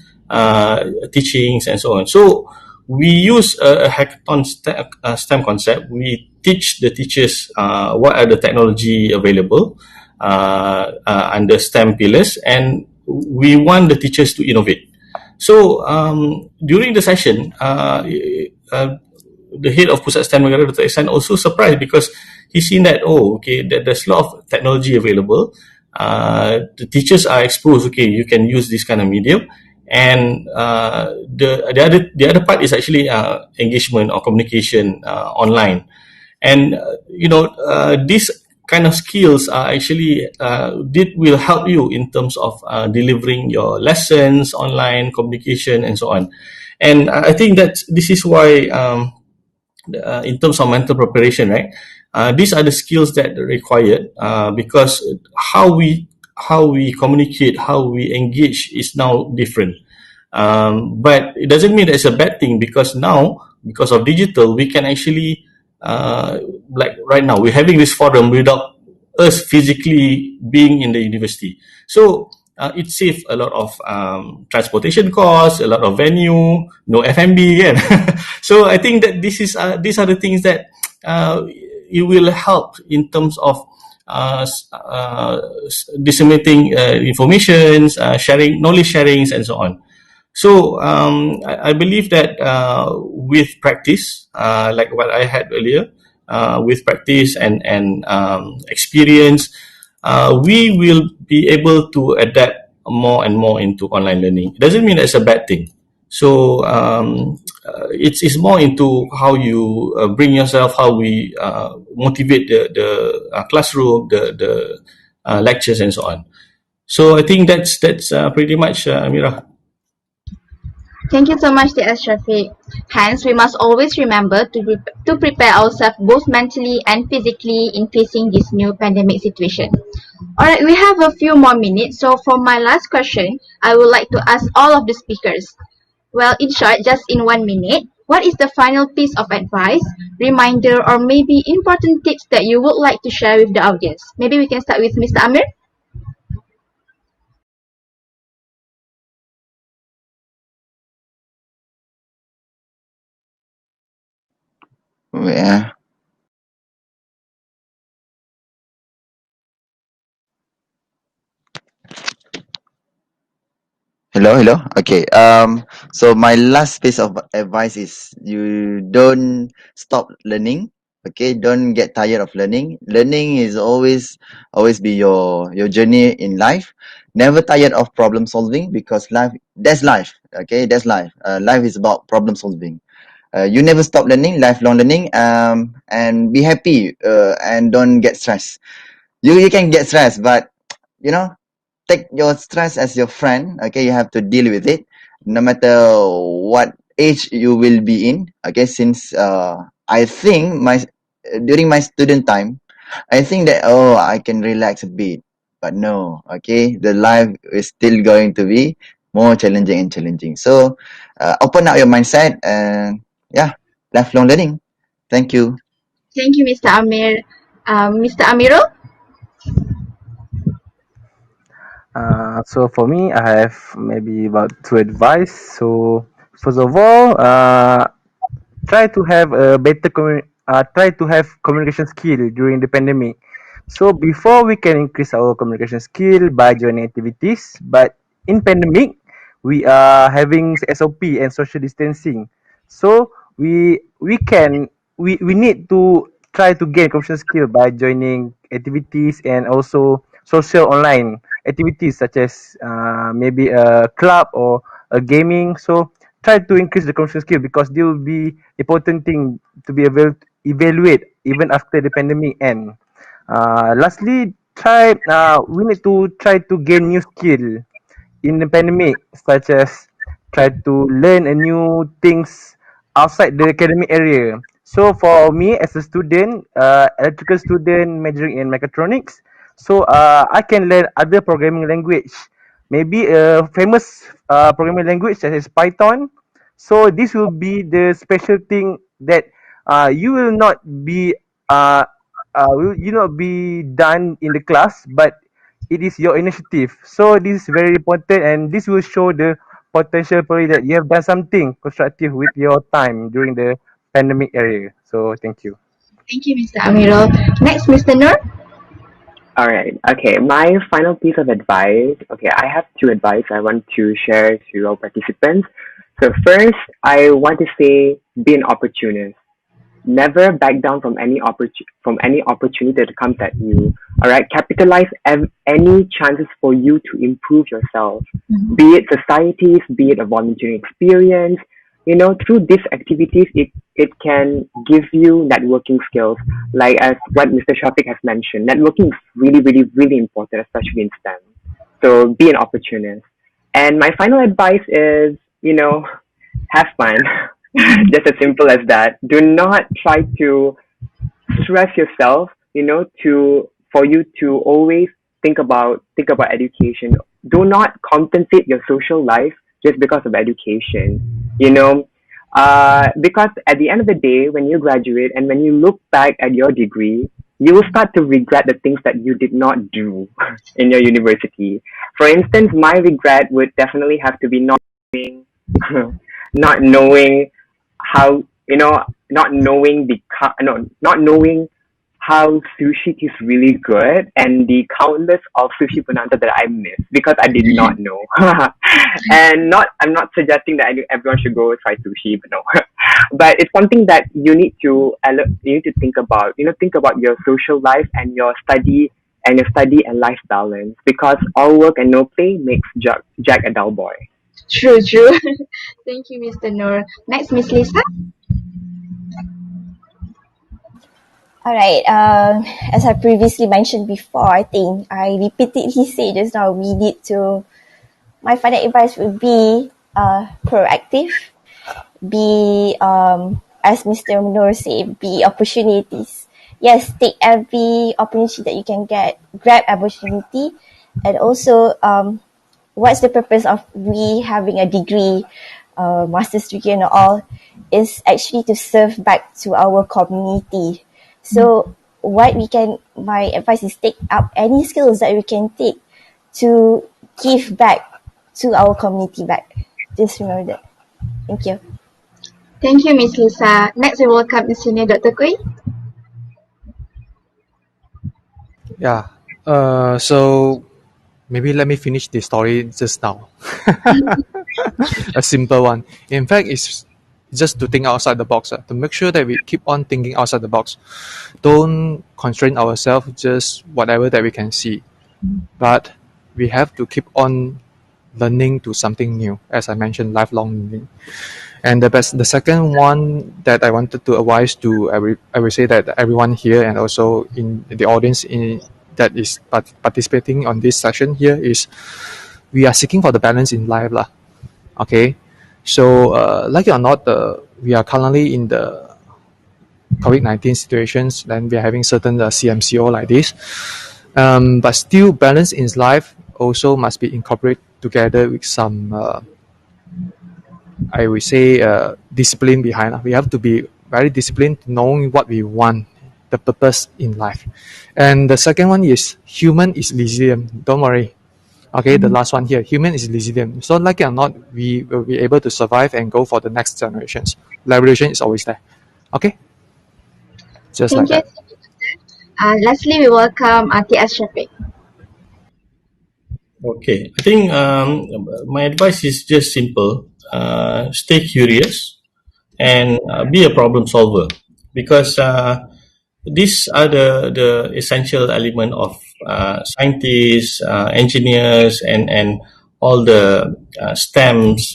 teachings and so on. So we use a hackathon STEM concept. We teach the teachers what are the technology available under STEM pillars, and we want the teachers to innovate. So during the session, the head of Pusat STEM Negara, Dr. Ihsan, also surprised, because he's seen that there's a lot of technology available. The teachers are exposed. Okay, you can use this kind of medium, and the other part is actually engagement or communication online, and these kind of skills are actually will help you in terms of delivering your lessons online, communication, and so on. And I think that this is why in terms of mental preparation, right, these are the skills that are required, because how we communicate, how we engage is now different. But it doesn't mean that it's a bad thing, because now, because of digital, we can actually like right now we're having this forum without us physically being in the university. So it saves a lot of transportation costs, a lot of venue, no F&B, yeah. So I think that these are the things that it will help in terms of disseminating information, sharing, knowledge sharings, and so on. So I believe that with practice, like what I had earlier, with practice and experience, we will be able to adapt more and more into online learning. It doesn't mean that's a bad thing. So it's more into how you bring yourself, how we motivate the classroom, the lectures, and so on. So I think that's pretty much, Amira. Thank you so much, D.S. Shafiq. Hence, we must always remember to prepare ourselves both mentally and physically in facing this new pandemic situation. Alright, we have a few more minutes. So for my last question, I would like to ask all of the speakers. Well, in short, just in 1 minute, what is the final piece of advice, reminder, or maybe important tips that you would like to share with the audience? Maybe we can start with Mr. Amir. Yeah. Hello, hello. Okay. So my last piece of advice is you don't stop learning. Okay, don't get tired of learning. Learning is always be your journey in life. Never tired of problem solving because that's life. Okay, that's life. Life is about problem solving. You never stop learning, lifelong learning. And be happy. And don't get stressed. You can get stressed, but you know take your stress as your friend. Okay, you have to deal with it no matter what age you will be in. Okay, since I think my during my student time, I think that I can relax a bit, but no. Okay, the life is still going to be more challenging and challenging. So open up your mindset and yeah, lifelong learning. Thank you. Thank you, Mr. Amir. Mr. Amiro? So for me, I have maybe about two advice. So first of all, try to have a try to have communication skill during the pandemic. So before we can increase our communication skill by joining activities, but in pandemic we are having SOP and social distancing. So we need to try to gain communication skill by joining activities and also social online activities such as maybe a club or a gaming. So try to increase the communication skill because they will be important thing to be evaluate even after the pandemic end. Lastly, try we need to try to gain new skill in the pandemic, such as try to learn a new things outside the academic area. So for me as a student, electrical student majoring in mechatronics, so I can learn other programming language, maybe a famous programming language such as Python. So this will be the special thing that you will not be uh, will you not be done in the class, but it is your initiative. So this is very important, and this will show the potential probably that you have done something constructive with your time during the pandemic area. So thank you. Thank you, Mr. Amiro. Next, Mr. Nur. All right. Okay. My final piece of advice. Okay, I have two advice I want to share to our participants. So first, I want to say be an opportunist. Never back down from any opportunity that comes at you. All right. Capitalize any chances for you to improve yourself. Be it societies, be it a volunteering experience. Through these activities, it can give you networking skills, like as what Mr. Shafiq has mentioned. Networking is really, really, really important, especially in STEM. So be an opportunist. And my final advice is, have fun. Just as simple as that. Do not try to stress yourself, to for you to always think about education. Do not compensate your social life just because of education. You know, because at the end of the day, when you graduate and when you look back at your degree, you will start to regret the things that you did not do in your university. For instance, my regret would definitely have to be not knowing, not knowing how not knowing no, not knowing how sushi is really good and the countless of sushi bonanza that I missed because I did not know. And I'm not suggesting that everyone should go try sushi, but no. But it's something that you need to think about. Think about your social life and your study and life balance because all work and no play makes Jack a dull boy. True, true. Thank you, Mr. Nur. Next, Miss Lisa. All right. As I previously mentioned before, I think I repeatedly say just now we need to. My final advice would be proactive, be as Mr. Noor said, be opportunities. Yes, take every opportunity that you can get, grab opportunity, and also what's the purpose of we having a degree, master's degree and all, is actually to serve back to our community. So my advice is take up any skills that we can take to give back to our community back. Just remember that. Thank you. Thank you, Miss Lisa. Next, we welcome the senior Dr. Kui. Yeah. So maybe let me finish the story just now. A simple one. In fact, it's just to think outside the box, to make sure that we keep on thinking outside the box. Don't constrain ourselves just whatever that we can see, but we have to keep on learning to something new. As I mentioned, lifelong learning. And the second one that I wanted to advise to I will say that everyone here and also in the audience that is participating on this session here is we are seeking for the balance in life lah. Okay, so like it or not, we are currently in the COVID-19 situations, then we are having certain CMCO like this. But still, balance in life also must be incorporated together with some, I would say, discipline behind. We have to be very disciplined, knowing what we want, the purpose in life. And the second one is human is resilient. Don't worry. Okay, the last one here, human is resilient. So like it or not, we will be able to survive and go for the next generations. Liberation is always there. Okay? Just Thank like you. that. Lastly, we welcome T.S. Shafiq. Okay, I think my advice is just simple. Stay curious and be a problem solver, because these are the essential element of scientists, engineers, and all the STEMs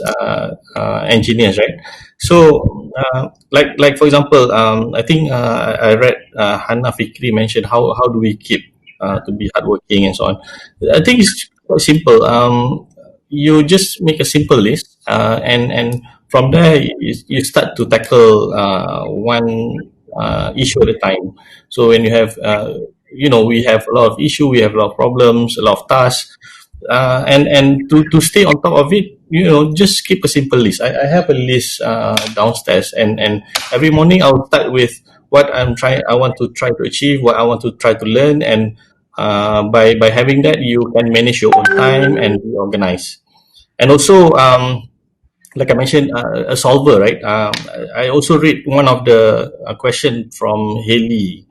engineers, right? So, like for example, I think I read Hannah Fikri mentioned how do we keep to be hardworking and so on. I think it's quite simple. You just make a simple list, and from there you start to tackle one issue at a time. So when you have, we have a lot of issue, we have a lot of problems, a lot of tasks, and to stay on top of it, just keep a simple list. I have a list downstairs, and every morning I'll start with what I want to try to achieve, what I want to try to learn, and by having that, you can manage your own time and be organized. And also, like I mentioned, a solver, right? I also read one of the question from Haley,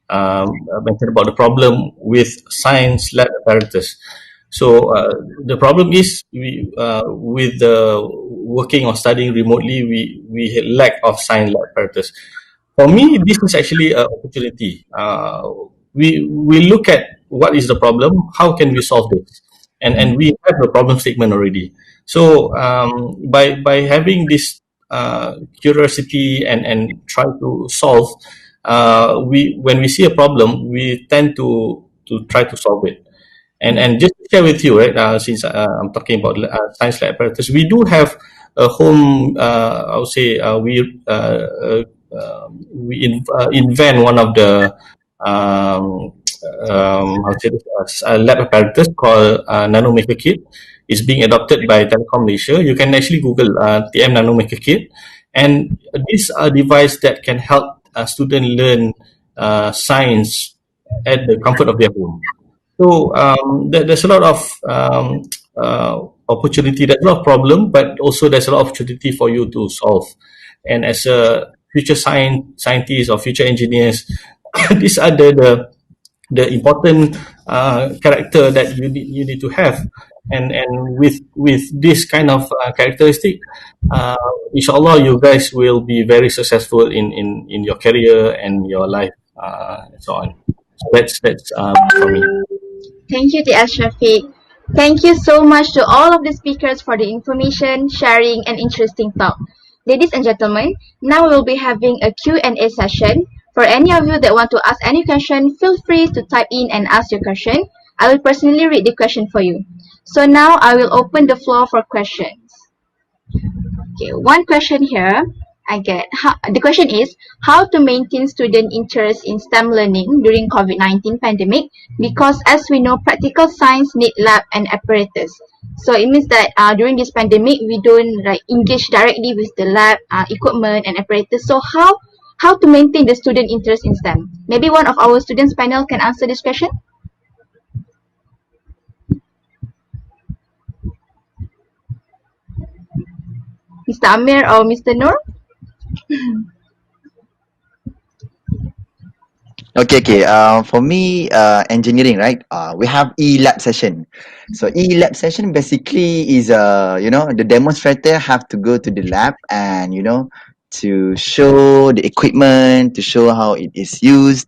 mentioned about the problem with science lab apparatus. So the problem is with the working or studying remotely, we lack of science lab apparatus. For me, this is actually an opportunity. We look at what is the problem, how can we solve this, and we have the problem statement already. So by having this curiosity and try to solve, when we see a problem, we tend to try to solve it. And just to share with you, right? Since I'm talking about science lab apparatus, we do have a home. I would say we invent one of the how to say this, lab apparatus called Nanomaker Kit. It's being adopted by Telecom Malaysia. You can actually Google TM Nanomaker Kit, and these are device that can help students learn science at the comfort of their home. So there's a lot of opportunity, there's a lot of problem, but also there's a lot of opportunity for you to solve. And as a future scientist or future engineers, these are the important character that you need to have. And with this kind of characteristic, inshallah, you guys will be very successful in your career and your life, and so on. So that's for me. Thank you, T.S. Shafiq. Thank you so much to all of the speakers for the information, sharing, and interesting talk. Ladies and gentlemen, now we will be having a Q&A session. For any of you that want to ask any question, feel free to type in and ask your question. I will personally read the question for you. So now I will open the floor for questions. Okay, one question here I get. The question is how to maintain student interest in STEM learning during COVID-19 pandemic, because as we know, practical science need lab and apparatus. So it means that during this pandemic, we don't like engage directly with the lab equipment and apparatus. So how to maintain the student interest in STEM? Maybe one of our students panel can answer this question. Mr. Amir or Mr. Noor? Okay. For me, engineering, right? We have e-lab session. So e-lab session basically is the demonstrator have to go to the lab and to show the equipment, to show how it is used,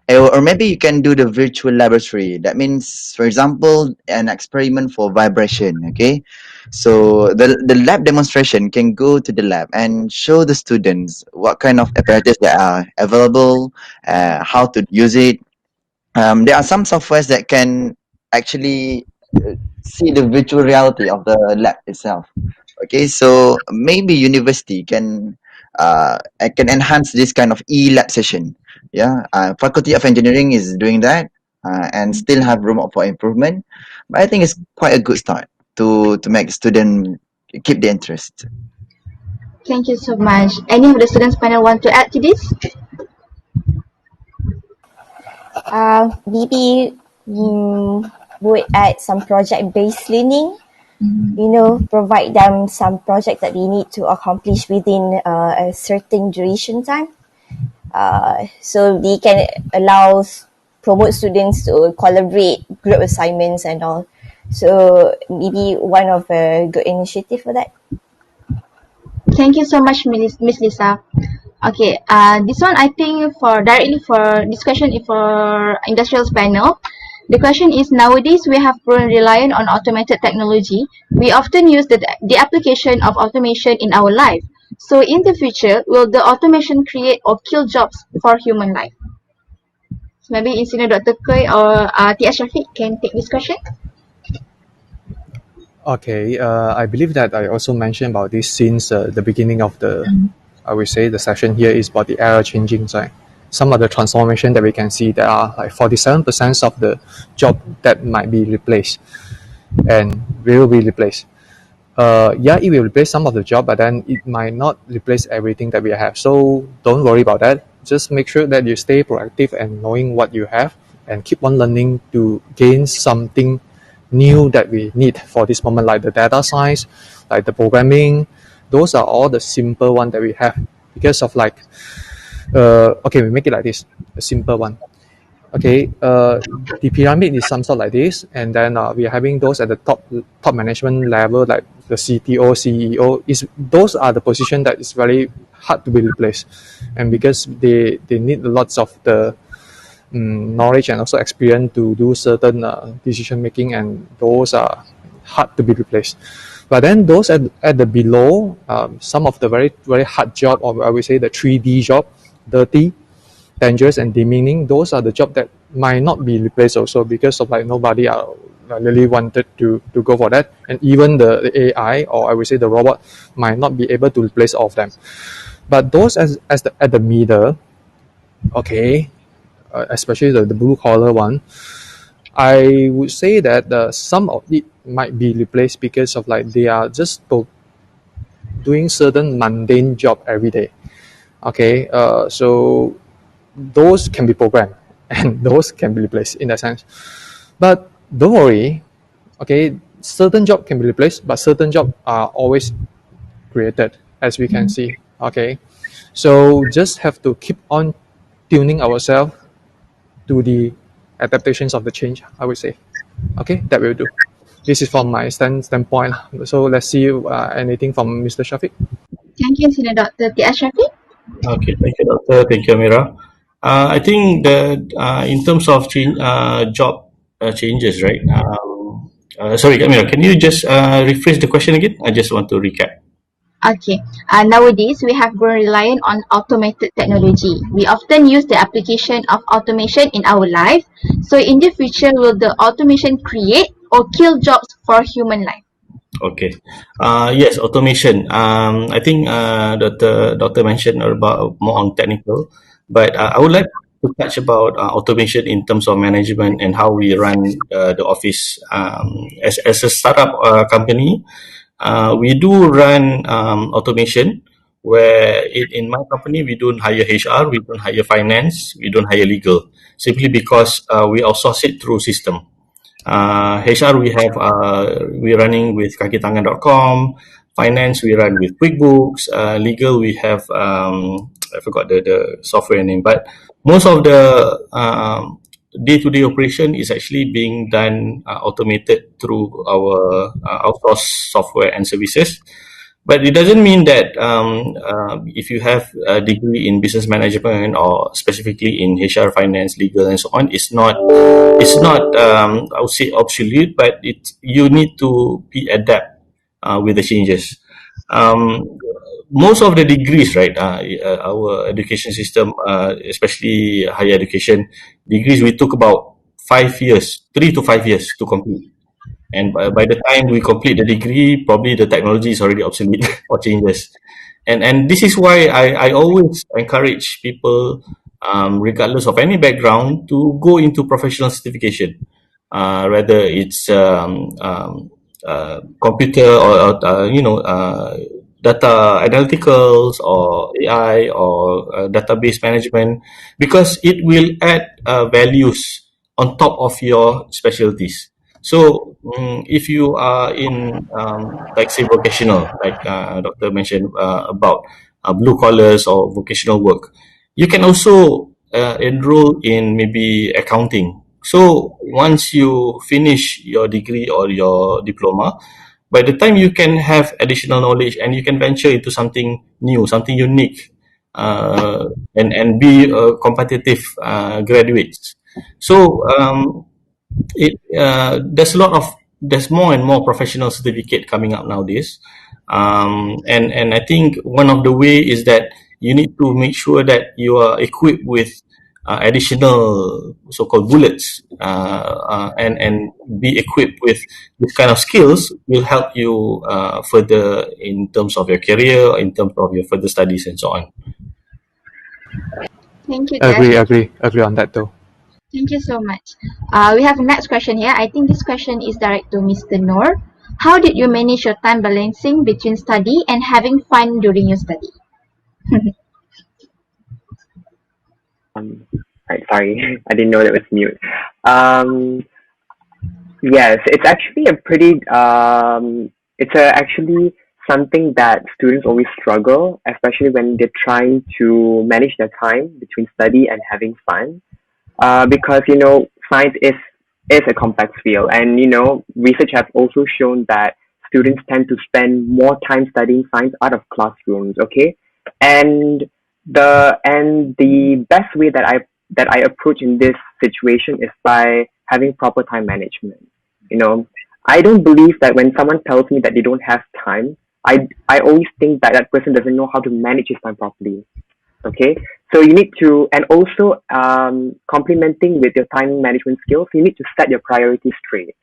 or maybe you can do the virtual laboratory. That means, for example, an experiment for vibration. Okay, so the lab demonstration can go to the lab and show the students what kind of apparatus that are available, how to use it. There are some softwares that can actually see the virtual reality of the lab itself. Okay, so maybe university can enhance this kind of e-lab session. Yeah, Faculty of Engineering is doing that, and still have room for improvement. But I think it's quite a good start to make student keep the interest. Thank you so much. Any of the students panel want to add to this? Maybe would add some project-based learning. Provide them some project that they need to accomplish within a certain duration time. So they can promote students to collaborate, group assignments and all. So maybe one of a good initiative for that. Thank you so much, Miss Lisa. Okay, this one I think for this question is for industrials panel. The question is, nowadays we have grown reliant on automated technology. We often use the application of automation in our life. So in the future, will the automation create or kill jobs for human life? So maybe Insinyur Dr. Koi or T.S. Shafiq can take this question. Okay, I believe that I also mentioned about this since the beginning of I would say the session here is about the era changing side. Some of the transformation that we can see, there are like 47% of the job that might be replaced and will be replaced. It will replace some of the job, but then it might not replace everything that we have. So don't worry about that. Just make sure that you stay proactive and knowing what you have and keep on learning to gain something new that we need for this moment, like the data science, like the programming. Those are all the simple one that we have because of we make it like this, a simple one. Okay, the pyramid is some sort like this, and then we are having those at the top management level, like the CTO, CEO. Those are the position that is very hard to be replaced, and because they need lots of the knowledge and also experience to do certain decision making, and those are hard to be replaced. But then those at the below, some of the very, very hard job, or I would say the 3D job, dirty, dangerous and demeaning, those are the job that might not be replaced also because of nobody really wanted to go for that. And even the AI, or I would say the robot, might not be able to replace all of them. But those at the middle, okay, especially the blue collar one, I would say that some of it might be replaced because of they are just doing certain mundane job every day. Okay, so those can be programmed and those can be replaced in that sense. But don't worry, okay, certain job can be replaced, but certain job are always created, as we can see. Okay, so just have to keep on tuning ourselves to the adaptations of the change, I would say. Okay, that will do. This is from my standpoint. So let's see anything from Mr. Shafiq. Thank you, Senior Dr. T.S. Shafiq. Okay, thank you, Doctor. Thank you, Amira. I think that in terms of job changes, right? Sorry, Amira, can you just rephrase the question again? I just want to recap. Okay. Nowadays, we have grown reliant on automated technology. We often use the application of automation in our life. So in the future, will the automation create or kill jobs for human life? Okay. Yes, automation. I think Doctor mentioned about more on technical, but I would like to touch about automation in terms of management and how we run the office. As a startup company, we do run automation where in my company we don't hire HR, we don't hire finance, we don't hire legal, simply because we outsource it through system. HR we're running with kakitangan.com. Finance we run with QuickBooks. Legal we have I forgot the software name, but most of the day-to-day operation is actually being done automated through our outsourced software and services. But it doesn't mean that if you have a degree in business management or specifically in HR, finance, legal, and so on, it's not I would say obsolete, but you need to be adapt with the changes. Um, Most of the degrees, right? Our education system, especially higher education degrees, we took about 5 years, 3 to 5 years to complete. And by the time we complete the degree, probably the technology is already obsolete or changes. And this is why I always encourage people, regardless of any background, to go into professional certification. Whether it's computer or data analyticals or AI or database management, because it will add values on top of your specialties. So if you are in like say vocational, like Doctor mentioned about blue collars or vocational work, you can also enroll in maybe accounting. So once you finish your degree or your diploma, by the time you can have additional knowledge and you can venture into something new, something unique, and be competitive graduates. So there's more and more professional certificate coming up nowadays, and I think one of the way is that you need to make sure that you are equipped with additional so-called bullets, and be equipped with this kind of skills will help you further in terms of your career, in terms of your further studies, and so on. Thank you, Ted. Agree on that though. Thank you so much. We have a next question here. I think this question is direct to Mr. Noor. How did you manage your time balancing between study and having fun during your study? Right, sorry, I didn't know that was mute. Um, yes, it's actually actually something that students always struggle, especially when they're trying to manage their time between study and having fun. Because science is a complex field, and research has also shown that students tend to spend more time studying science out of classrooms. Okay, and the best way that I approach in this situation is by having proper time management. You know, I don't believe that when someone tells me that they don't have time, I always think that that person doesn't know how to manage his time properly. Okay, so you need to, and also complementing with your time management skills, you need to set your priorities straight.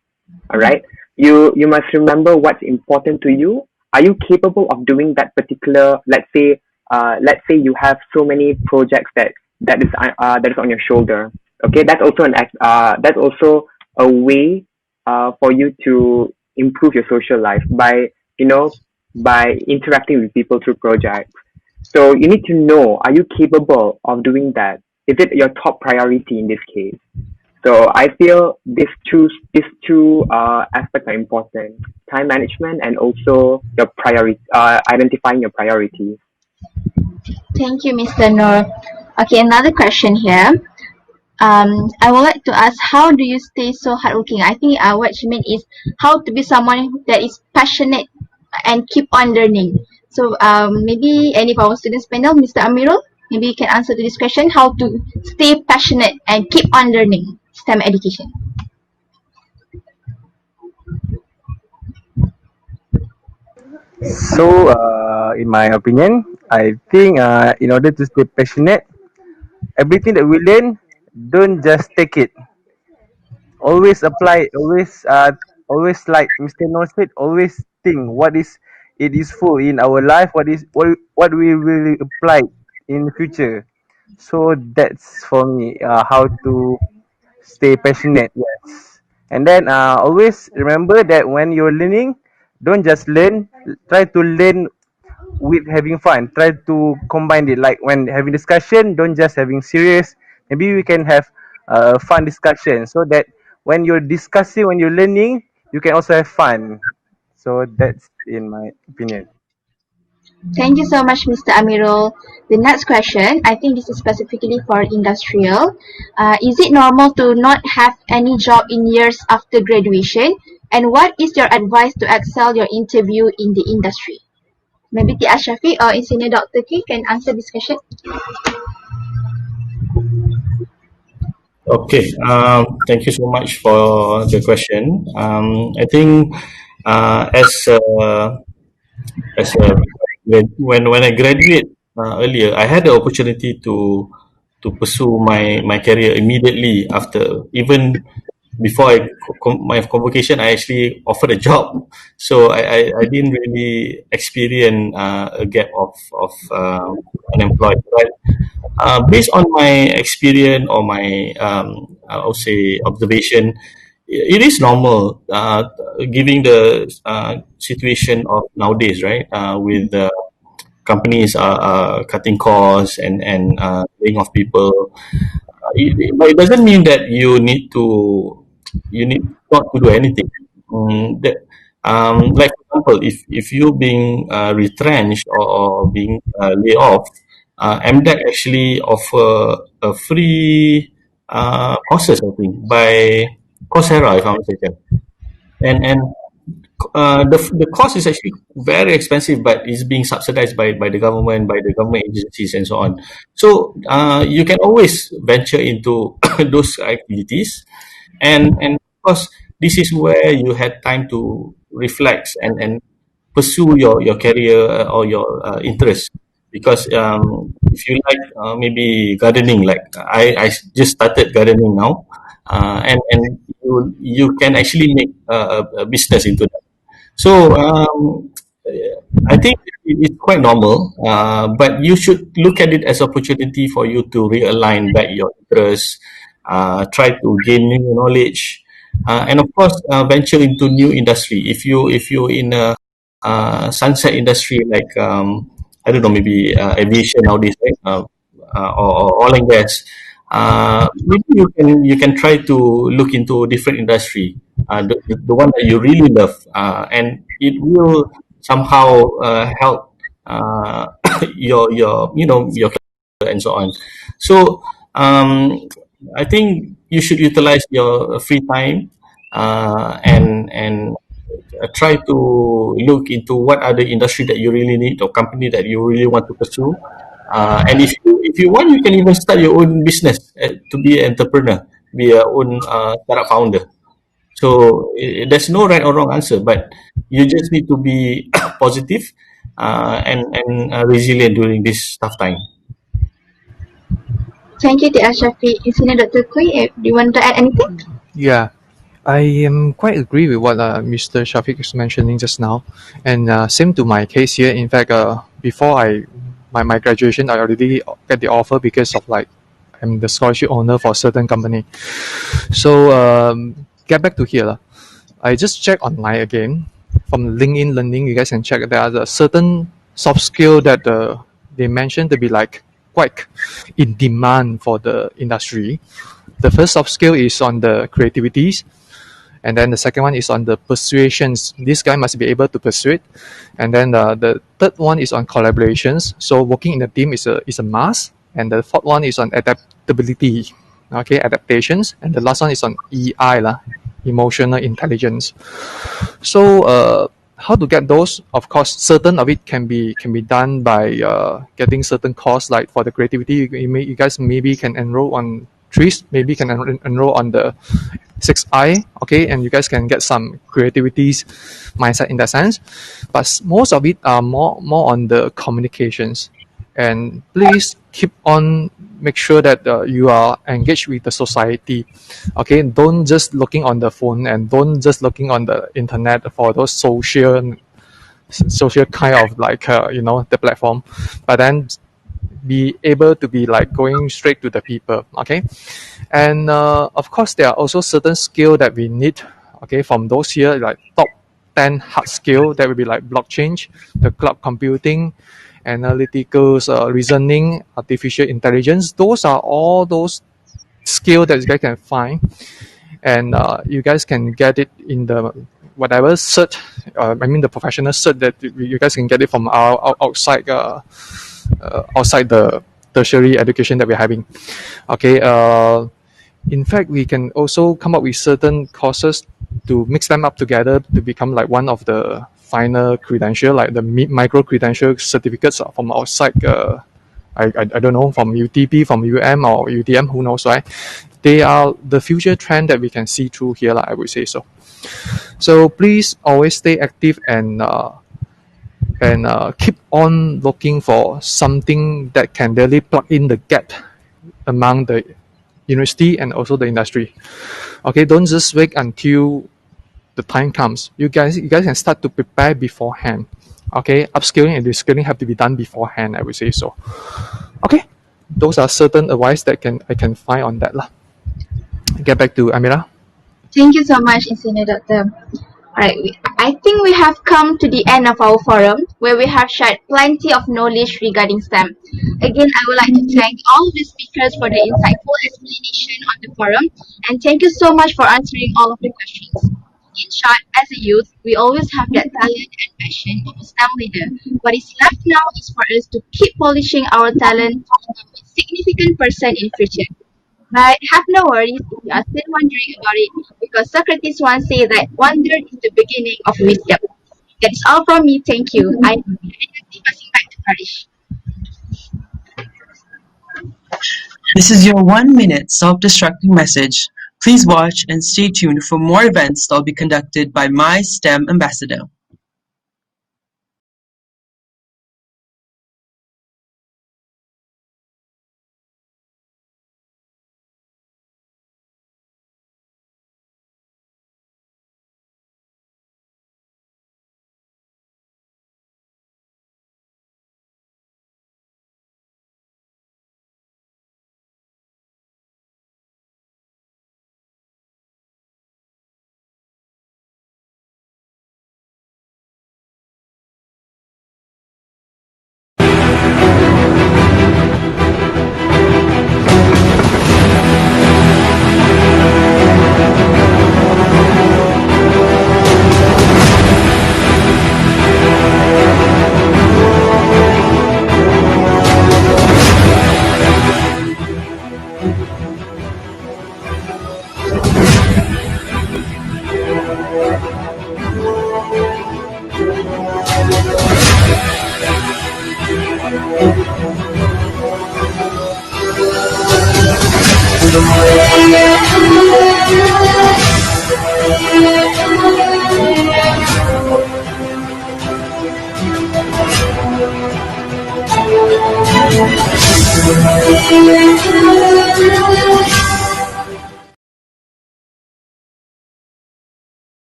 All right, you must remember what's important to you. Are you capable of doing that particular, let's say you have so many projects that is on your shoulder. Okay, that's also a way for you to improve your social life by by interacting with people through projects. So you need to know, are you capable of doing that? Is it your top priority in this case? So I feel these two aspects are important: time management and also your priority, identifying your priorities. Thank you, Mr. Noor. Okay, another question here. I would like to ask, how do you stay so hardworking? I think what she meant is how to be someone that is passionate and keep on learning. So maybe any of our students panel, Mr. Amirul, maybe you can answer to this question: how to stay passionate and keep on learning STEM education. So, in my opinion, I think in order to stay passionate, everything that we learn, don't just take it. Always apply. Always like Mr. Noor said, always think what is it useful in our life, what we will apply in the future. So that's for me, how to stay passionate. Yes, and then always remember that when you're learning, don't just learn. Try to learn with having fun. Try to combine it. Like when having discussion, don't just having serious. Maybe we can have fun discussion so that when you're discussing, when you're learning, you can also have fun. So that's in my opinion. Thank you so much, Mr. Amirul. The next question, I think this is specifically for industrial. Is it normal to not have any job in years after graduation? And what is your advice to excel your interview in the industry? Maybe Tia Shafiq or Senior Dr. K can answer this question. Okay, thank you so much for the question. I think as when I graduate earlier, I had the opportunity to pursue my career immediately after, even before my convocation. I actually offered a job, so I didn't really experience a gap of unemployed. But based on my experience or my I would say observation, it is normal, given the situation of nowadays, right? With companies are cutting costs and laying off people. But it doesn't mean that you need not to do anything. Like for example, if you being retrenched or being laid off, MDEC actually offer a free courses, I think, by Coursera, if I'm mistaken. And the cost is actually very expensive, but it's being subsidized by the government, by the government agencies, and so on. So you can always venture into those activities, and of course, this is where you had time to reflect and pursue your career or your interest. Because if you like maybe gardening, like I just started gardening now, and you can actually make a business into that. So I think it's quite normal, but you should look at it as opportunity for you to realign back your interests, try to gain new knowledge, and of course venture into new industry. If you're in a sunset industry like I don't know, maybe aviation nowadays, right? Or oil and gas. Maybe you can try to look into different industry, the one that you really love, and it will somehow help your your career and so on. So I think you should utilize your free time and try to look into what are the industry that you really need or company that you really want to pursue. And if you want, you can even start your own business to be an entrepreneur, be your own startup founder. So there's no right or wrong answer, but you just need to be positive and resilient during this tough time. Thank you, Tia Shafiq. Senior Dr. Kui, do you want to add anything? Yeah, I am quite agree with what Mr. Shafiq is mentioning just now, and same to my case here. In fact, before my graduation, I already get the offer because of like I'm the scholarship owner for a certain company. So get back to here. I just check online again from LinkedIn Learning. You guys can check there are certain soft skill that they mentioned to be like quite in demand for the industry. The first soft skill is on the creativities, and then the second one is on the persuasions. This guy must be able to persuade, and then the third one is on collaborations. So working in a team is a must, and the fourth one is on adaptability, okay, adaptations, and the last one is on EI lah, emotional intelligence. So how to get those? Of course, certain of it can be done by getting certain course. Like for the creativity, you guys maybe can enroll on TRIS, maybe can enroll on the 6i, okay, and you guys can get some creativities mindset in that sense. But most of it are more on the communications. And please keep on make sure that you are engaged with the society. Okay, don't just looking on the phone and don't just looking on the internet for those social social kind of like the platform, but then be able to be like going straight to the people. Okay, and of course there are also certain skill that we need. Okay, from those here like top 10 hard skill that will be like blockchain, the cloud computing, analytical reasoning, artificial intelligence. Those are all those skill that you guys can find, and you guys can get it in the whatever cert. I mean the professional cert that you guys can get it from our outside outside the tertiary education that we're having. Okay. In fact, we can also come up with certain courses to mix them up together to become like one of the final credential, like the micro credential certificates from outside. I don't know, from UTP, from UM or UTM, who knows, right? They are the future trend that we can see through here, I would say so. So please always stay active and keep on looking for something that can really plug in the gap among the university and also the industry. Okay, don't just wait until the time comes. You guys can start to prepare beforehand. Okay, upskilling and reskilling have to be done beforehand, I would say so. Okay, those are certain advice that I can find on that lah. Get back to Amira. Thank you so much, Insigne Doctor. Alright, I think we have come to the end of our forum where we have shared plenty of knowledge regarding STEM. Again, I would like to thank all of the speakers for the insightful explanation on the forum, and thank you so much for answering all of the questions. In short, as a youth, we always have that talent and passion of a STEM leader. What is left now is for us to keep polishing our talent to become a significant person in future. But have no worries if you are still wondering about it, because Socrates once said that wonder is the beginning of wisdom. That is all from me. Thank you. I'm passing back to Parish. This is your 1 minute self-destructing message. Please watch and stay tuned for more events that will be conducted by my STEM ambassador.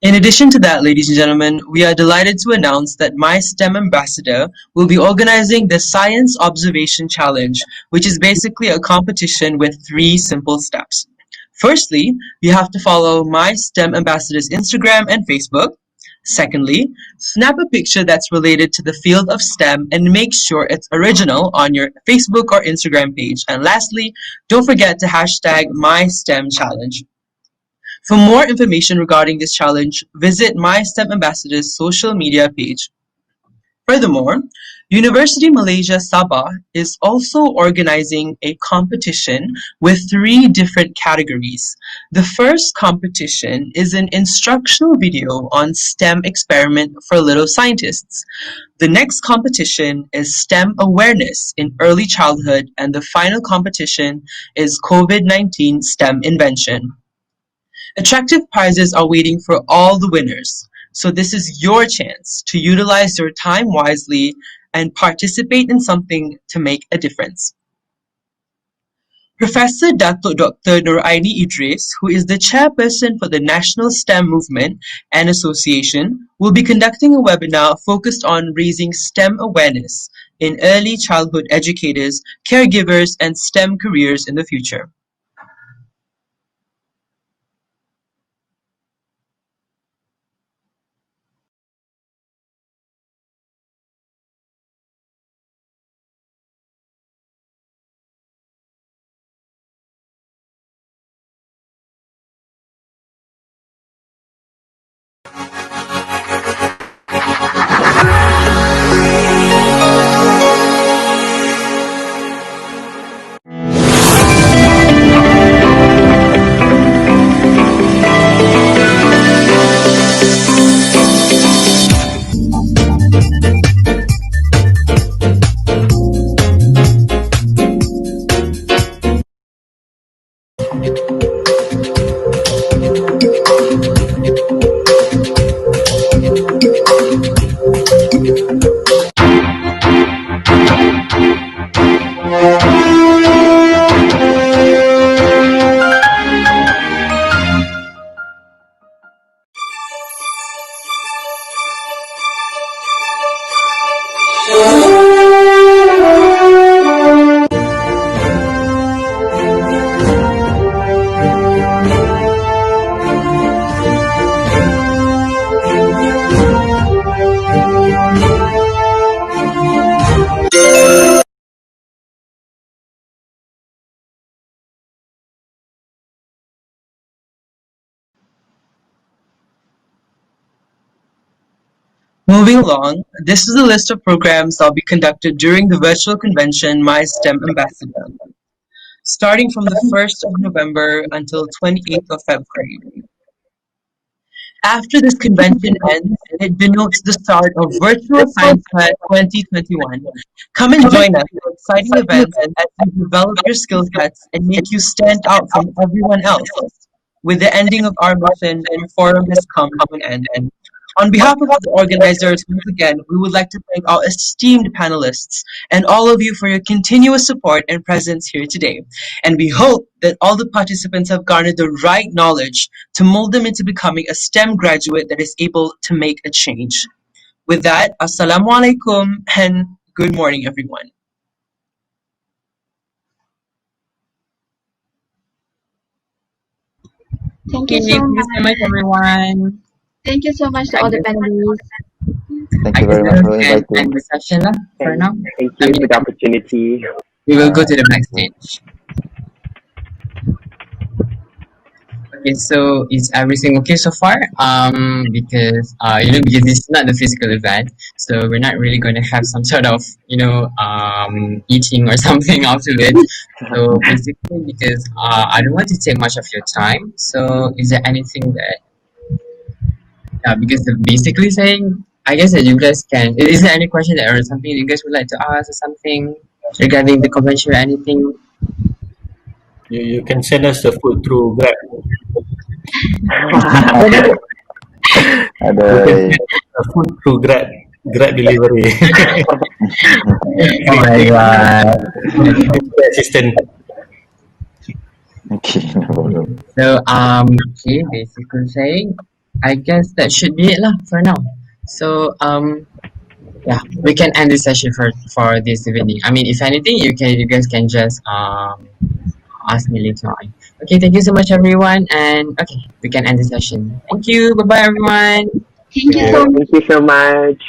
In addition to that, ladies and gentlemen, we are delighted to announce that my STEM ambassador will be organizing the Science Observation Challenge, which is basically a competition with 3 simple steps. Firstly, you have to follow my STEM ambassador's Instagram and Facebook. Secondly, snap a picture that's related to the field of STEM and make sure it's original on your Facebook or Instagram page. And lastly, don't forget to hashtag my STEM challenge. For more information regarding this challenge, visit my STEM Ambassador's social media page. Furthermore, University Malaysia Sabah is also organizing a competition with 3 different categories. The first competition is an instructional video on STEM experiment for little scientists. The next competition is STEM awareness in early childhood, and the final competition is COVID-19 STEM invention. Attractive prizes are waiting for all the winners, so this is your chance to utilize your time wisely and participate in something to make a difference. Professor Datuk Dr. Nur Aini Idris, who is the chairperson for the National STEM Movement and Association, will be conducting a webinar focused on raising STEM awareness in early childhood educators, caregivers, and STEM careers in the future. Moving along, this is a list of programs that will be conducted during the virtual convention My STEM Ambassador, starting from the 1st of November until 28th of February. After this convention ends, it denotes the start of Virtual Science Fair 2021. Come and join us for exciting events as you develop your skill sets and make you stand out from everyone else. With the ending of our mission, our forum has come to an end. On behalf of the organizers, once again, we would like to thank our esteemed panelists and all of you for your continuous support and presence here today. And we hope that all the participants have garnered the right knowledge to mold them into becoming a STEM graduate that is able to make a change. With that, Assalamu alaikum and good morning, everyone. Thank you so much. Everyone. Thank you so much to all the panelists. Thank you very much for End inviting. the session for now. Thank you for the opportunity. We will go to the backstage. Okay, so is everything okay so far? Because because this is not the physical event, so we're not really going to have some sort of eating or something after it. So basically, because I don't want to take much of your time. So is there anything that because basically saying, I guess that you guys can. Is there any question or something you guys would like to ask or something regarding the convention or anything? You can send us the food through Grab. Ada Food through Grab delivery. Oh my god. Assistant. okay, no problem. So okay, basically saying, I guess that should be it lah for now. So yeah, we can end this session for this evening. I mean, if anything, you guys can just ask me later on. Okay, thank you so much, everyone, and okay, we can end the session. Thank you. Bye bye, everyone. Thank you so much. Thank you so much.